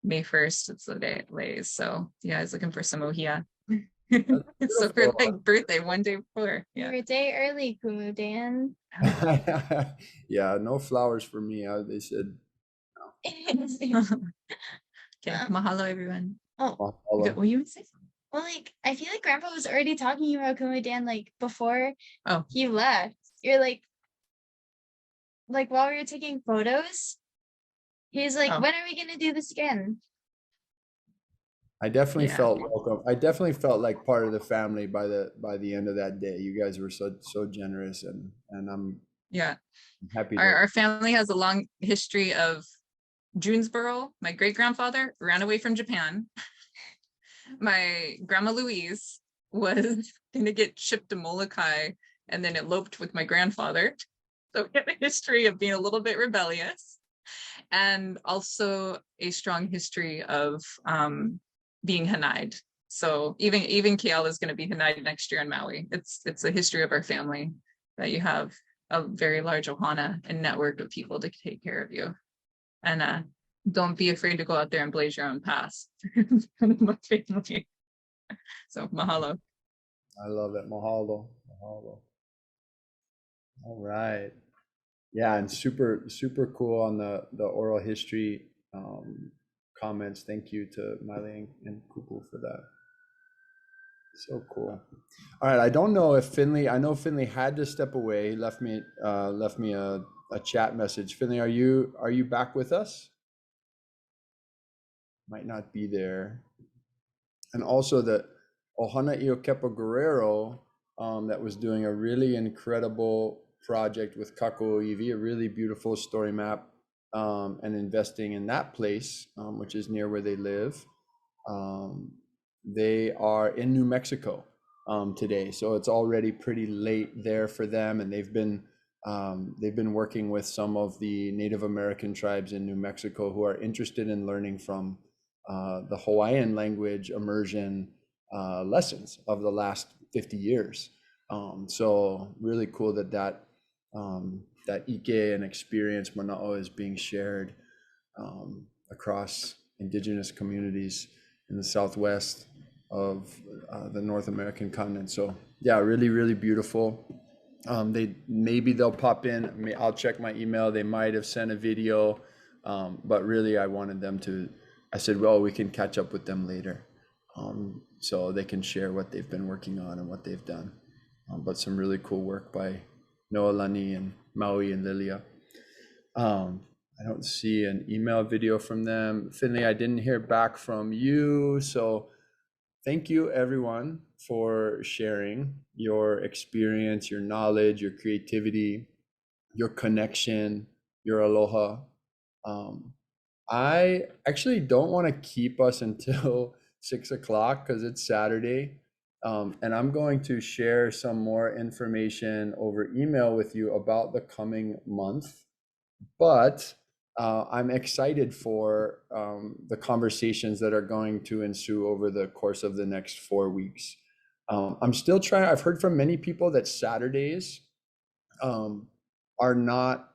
[SPEAKER 11] May 1st, it's the day it lays. So yeah, I was looking for some ohia. So for like birthday, one day before. Yeah.
[SPEAKER 10] You're a day early, Kumu Dan.
[SPEAKER 1] Yeah, no flowers for me. They said.
[SPEAKER 11] Okay, mahalo everyone.
[SPEAKER 10] Oh,
[SPEAKER 1] Mahalo.
[SPEAKER 11] What you say?
[SPEAKER 10] well, like I feel like Grandpa was already talking about Kumu Dan like before
[SPEAKER 11] Oh.
[SPEAKER 10] he left. You're like while we were taking photos, he's like,
[SPEAKER 11] Oh.
[SPEAKER 10] when are we gonna do this again?
[SPEAKER 1] I definitely
[SPEAKER 11] Yeah.
[SPEAKER 1] felt welcome. I definitely felt like part of the family by the end of that day. You guys were so generous, and I'm happy.
[SPEAKER 11] Our family has a long history of Junesboro. My great grandfather ran away from Japan. My grandma Louise was gonna get shipped to Molokai and then eloped with my grandfather. So we have a history of being a little bit rebellious, and also a strong history of being Hanide. So even Kiala is going to be Hanide next year in Maui. It's a history of our family that you have a very large ohana and network of people to take care of you. And don't be afraid to go out there and blaze your own path. My family. So mahalo.
[SPEAKER 1] I love it. Mahalo. All right. Yeah, and super cool on the oral history comments. Thank you to Miley and Kupu for that. So cool. All right, I don't know if Finley, I know Finley had to step away. He left me a chat message. Finley, are you back with us? Might not be there. And also the Ohana Iokepa Guerrero that was doing a really incredible project with Kako Iwi, a really beautiful story map, and investing in that place, which is near where they live. They are in New Mexico today, so it's already pretty late there for them, and they've been working with some of the Native American tribes in New Mexico who are interested in learning from the Hawaiian language immersion lessons of the last 50 years. So really cool that Ike and experience Mana'o is being shared across indigenous communities in the Southwest of the North American continent. So yeah, really beautiful. They'll pop in. I'll check my email. They might have sent a video, but really I wanted them to. I said, well, we can catch up with them later, so they can share what they've been working on and what they've done. But some really cool work by Noelani and Maui and Lilia. I don't see an email video from them. Finley, I didn't hear back from you. So thank you everyone for sharing your experience, your knowledge, your creativity, your connection, your aloha. I actually don't want to keep us until 6 o'clock because it's Saturday. And I'm going to share some more information over email with you about the coming month. But I'm excited for the conversations that are going to ensue over the course of the next 4 weeks. I'm still trying. I've heard from many people that Saturdays are not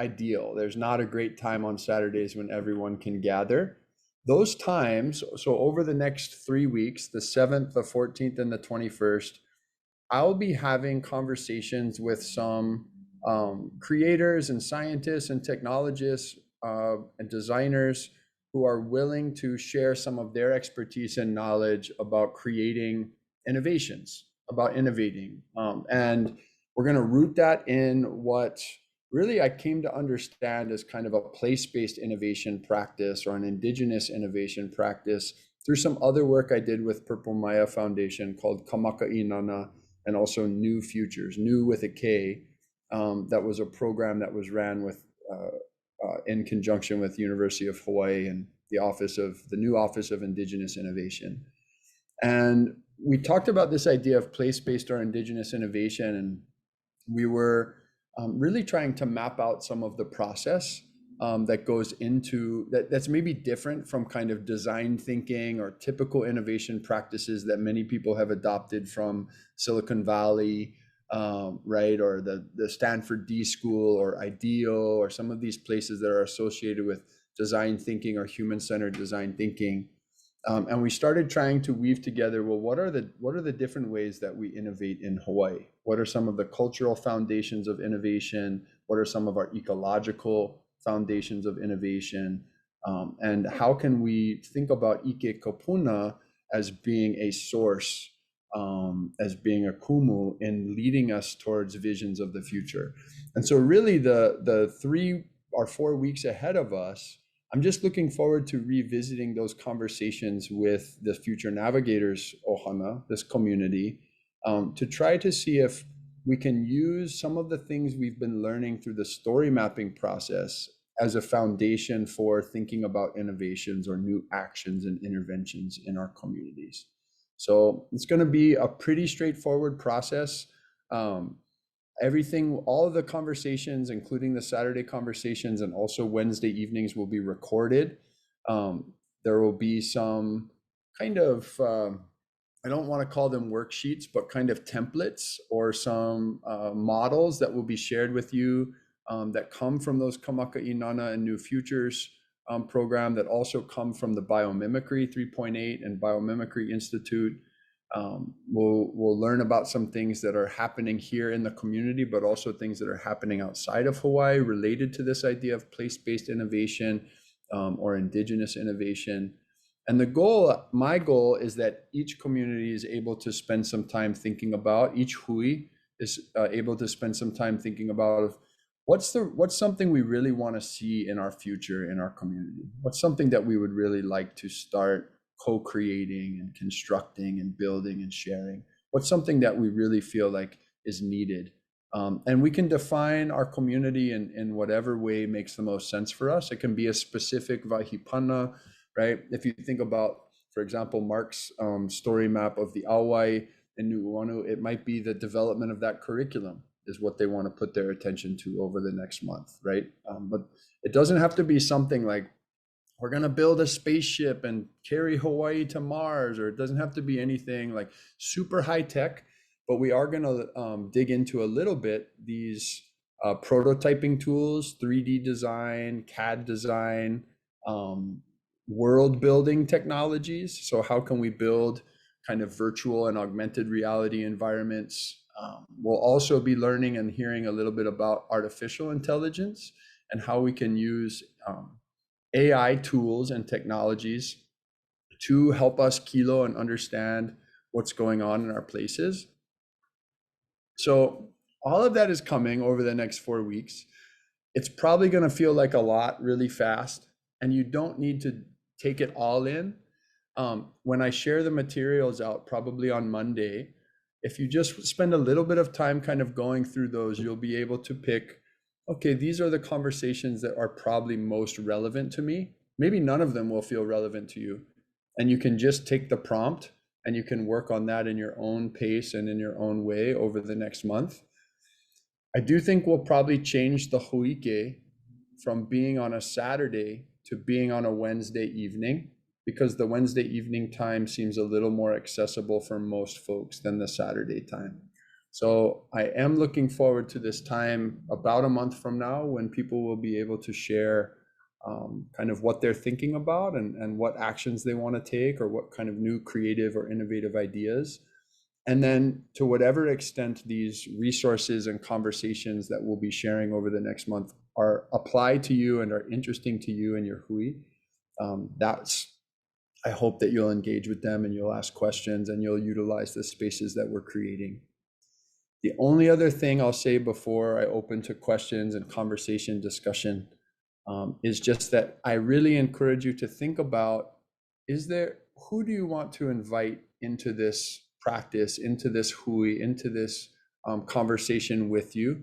[SPEAKER 1] ideal. There's not a great time on Saturdays when everyone can gather. Those times, so over the next 3 weeks, the 7th, the 14th, and the 21st, I'll be having conversations with some creators and scientists and technologists and designers who are willing to share some of their expertise and knowledge about creating innovations, about innovating. And we're going to root that in what really I came to understand as kind of a place-based innovation practice or an indigenous innovation practice through some other work I did with Purple Maya Foundation called Kamakainana, and also New Futures, New with a K. That was a program that was ran with in conjunction with University of Hawaii and the new Office of Indigenous Innovation. And we talked about this idea of place-based or indigenous innovation, and we were really trying to map out some of the process that goes into that's maybe different from kind of design thinking or typical innovation practices that many people have adopted from Silicon Valley, right? Or the Stanford D School or IDEO or some of these places that are associated with design thinking or human-centered design thinking. And we started trying to weave together, well, what are the different ways that we innovate in Hawaii? What are some of the cultural foundations of innovation? What are some of our ecological foundations of innovation? And how can we think about Ike Kapuna as being a source, as being a kumu in leading us towards visions of the future? And so really the 3 or 4 weeks ahead of us, I'm just looking forward to revisiting those conversations with the future Navigators Ohana, this community, to try to see if we can use some of the things we've been learning through the story mapping process as a foundation for thinking about innovations or new actions and interventions in our communities. So it's going to be a pretty straightforward process. Everything, all of the conversations, including the Saturday conversations and also Wednesday evenings, will be recorded. There will be some kind of, I don't want to call them worksheets, but kind of templates or some models that will be shared with you that come from those Kamakainana and New Futures program, that also come from the Biomimicry 3.8 and Biomimicry Institute. We'll learn about some things that are happening here in the community, but also things that are happening outside of Hawaii related to this idea of place-based innovation or indigenous innovation. And my goal is that each community is able to spend some time thinking about, each hui is able to spend some time thinking about what's something we really want to see in our future in our community? What's something that we would really like to start co-creating and constructing and building and sharing? What's something that we really feel like is needed? And we can define our community in whatever way makes the most sense for us. It can be a specific vahipana, right? If you think about, for example, Mark's story map of the Auai in Nu'uanu, it might be the development of that curriculum is what they want to put their attention to over the next month, right? But it doesn't have to be something like, we're going to build a spaceship and carry Hawaii to Mars, or it doesn't have to be anything like super high tech, but we are going to dig into a little bit these prototyping tools, 3D design, CAD design, world building technologies. So how can we build kind of virtual and augmented reality environments? We'll also be learning and hearing a little bit about artificial intelligence and how we can use AI tools and technologies to help us kilo and understand what's going on in our places. So all of that is coming over the next 4 weeks. It's probably going to feel like a lot really fast, and you don't need to take it all in. When I share the materials out, probably on Monday, if you just spend a little bit of time kind of going through those, you'll be able to pick, okay, these are the conversations that are probably most relevant to me. Maybe none of them will feel relevant to you. And you can just take the prompt and you can work on that in your own pace and in your own way over the next month. I do think we'll probably change the huike from being on a Saturday to being on a Wednesday evening, because the Wednesday evening time seems a little more accessible for most folks than the Saturday time. So I am looking forward to this time about a month from now, when people will be able to share kind of what they're thinking about and what actions they want to take, or what kind of new creative or innovative ideas. And then to whatever extent these resources and conversations that we'll be sharing over the next month are applied to you and are interesting to you and your hui, I hope that you'll engage with them and you'll ask questions and you'll utilize the spaces that we're creating. The only other thing I'll say before I open to questions and conversation discussion is just that I really encourage you to think about, who do you want to invite into this practice, into this hui, into this conversation with you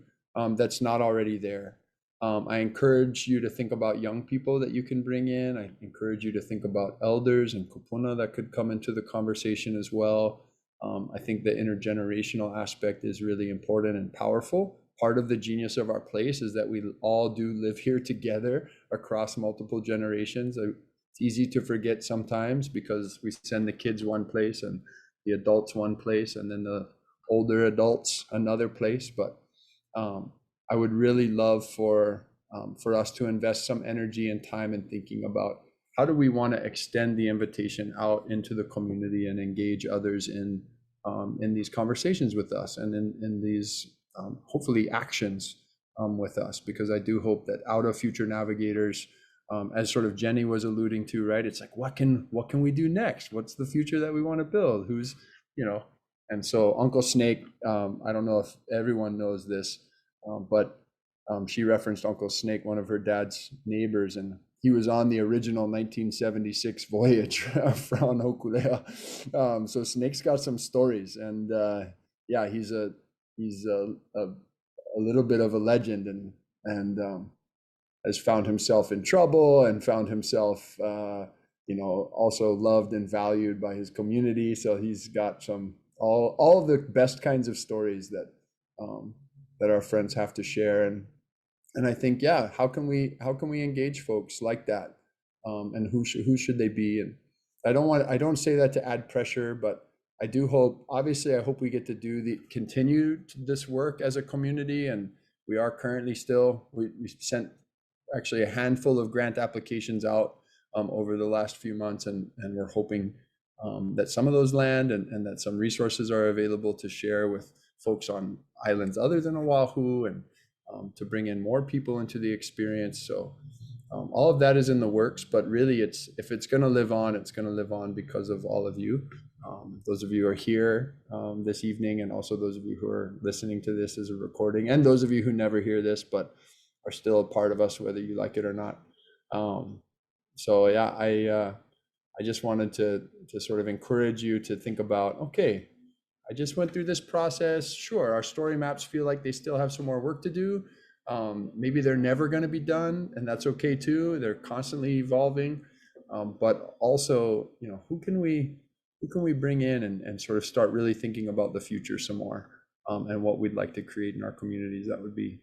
[SPEAKER 1] that's not already there? I encourage you to think about young people that you can bring in. I encourage you to think about elders and kupuna that could come into the conversation as well. I think the intergenerational aspect is really important and powerful. Part of the genius of our place is that we all do live here together across multiple generations. It's easy to forget sometimes because we send the kids one place and the adults one place and then the older adults another place. But I would really love for us to invest some energy and time in thinking about how do we want to extend the invitation out into the community and engage others in these conversations with us and in these hopefully actions with us, because I do hope that out of Future Navigators, as sort of Jenny was alluding to, right? It's like, what can we do next? What's the future that we want to build? Who's, and so Uncle Snake, I don't know if everyone knows this, but she referenced Uncle Snake, one of her dad's neighbors, and he was on the original 1976 voyage from Hokulea. So Snake's got some stories, and yeah, he's a little bit of a legend, and has found himself in trouble and found himself, also loved and valued by his community. So he's got all of the best kinds of stories that our friends have to share. And I think, yeah, how can we engage folks like that? And who should they be? And I don't say that to add pressure, but I do hope, obviously, I hope we get to continue this work as a community. And we are currently we sent actually a handful of grant applications out over the last few months. And we're hoping that some of those land and that some resources are available to share with folks on islands other than Oahu, and to bring in more people into the experience. So all of that is in the works, but really if it's going to live on, it's going to live on because of all of you. Those of you who are here this evening, and also those of you who are listening to this as a recording, and those of you who never hear this, but are still a part of us, whether you like it or not. So yeah, I just wanted to sort of encourage you to think about, okay, I just went through this process. Sure, our story maps feel like they still have some more work to do. Maybe they're never going to be done, and that's okay too. They're constantly evolving. But also, who can we bring in and sort of start really thinking about the future some more, and what we'd like to create in our communities. That would be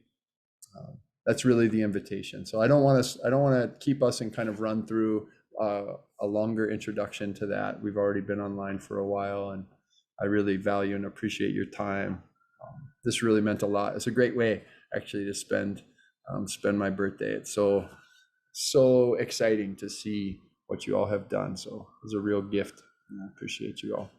[SPEAKER 1] that's really the invitation. So I don't want to keep us and kind of run through a longer introduction to that. We've already been online for a while, and I really value and appreciate your time. This really meant a lot. It's a great way actually to spend my birthday. It's so exciting to see what you all have done. So it was a real gift, and I appreciate you all.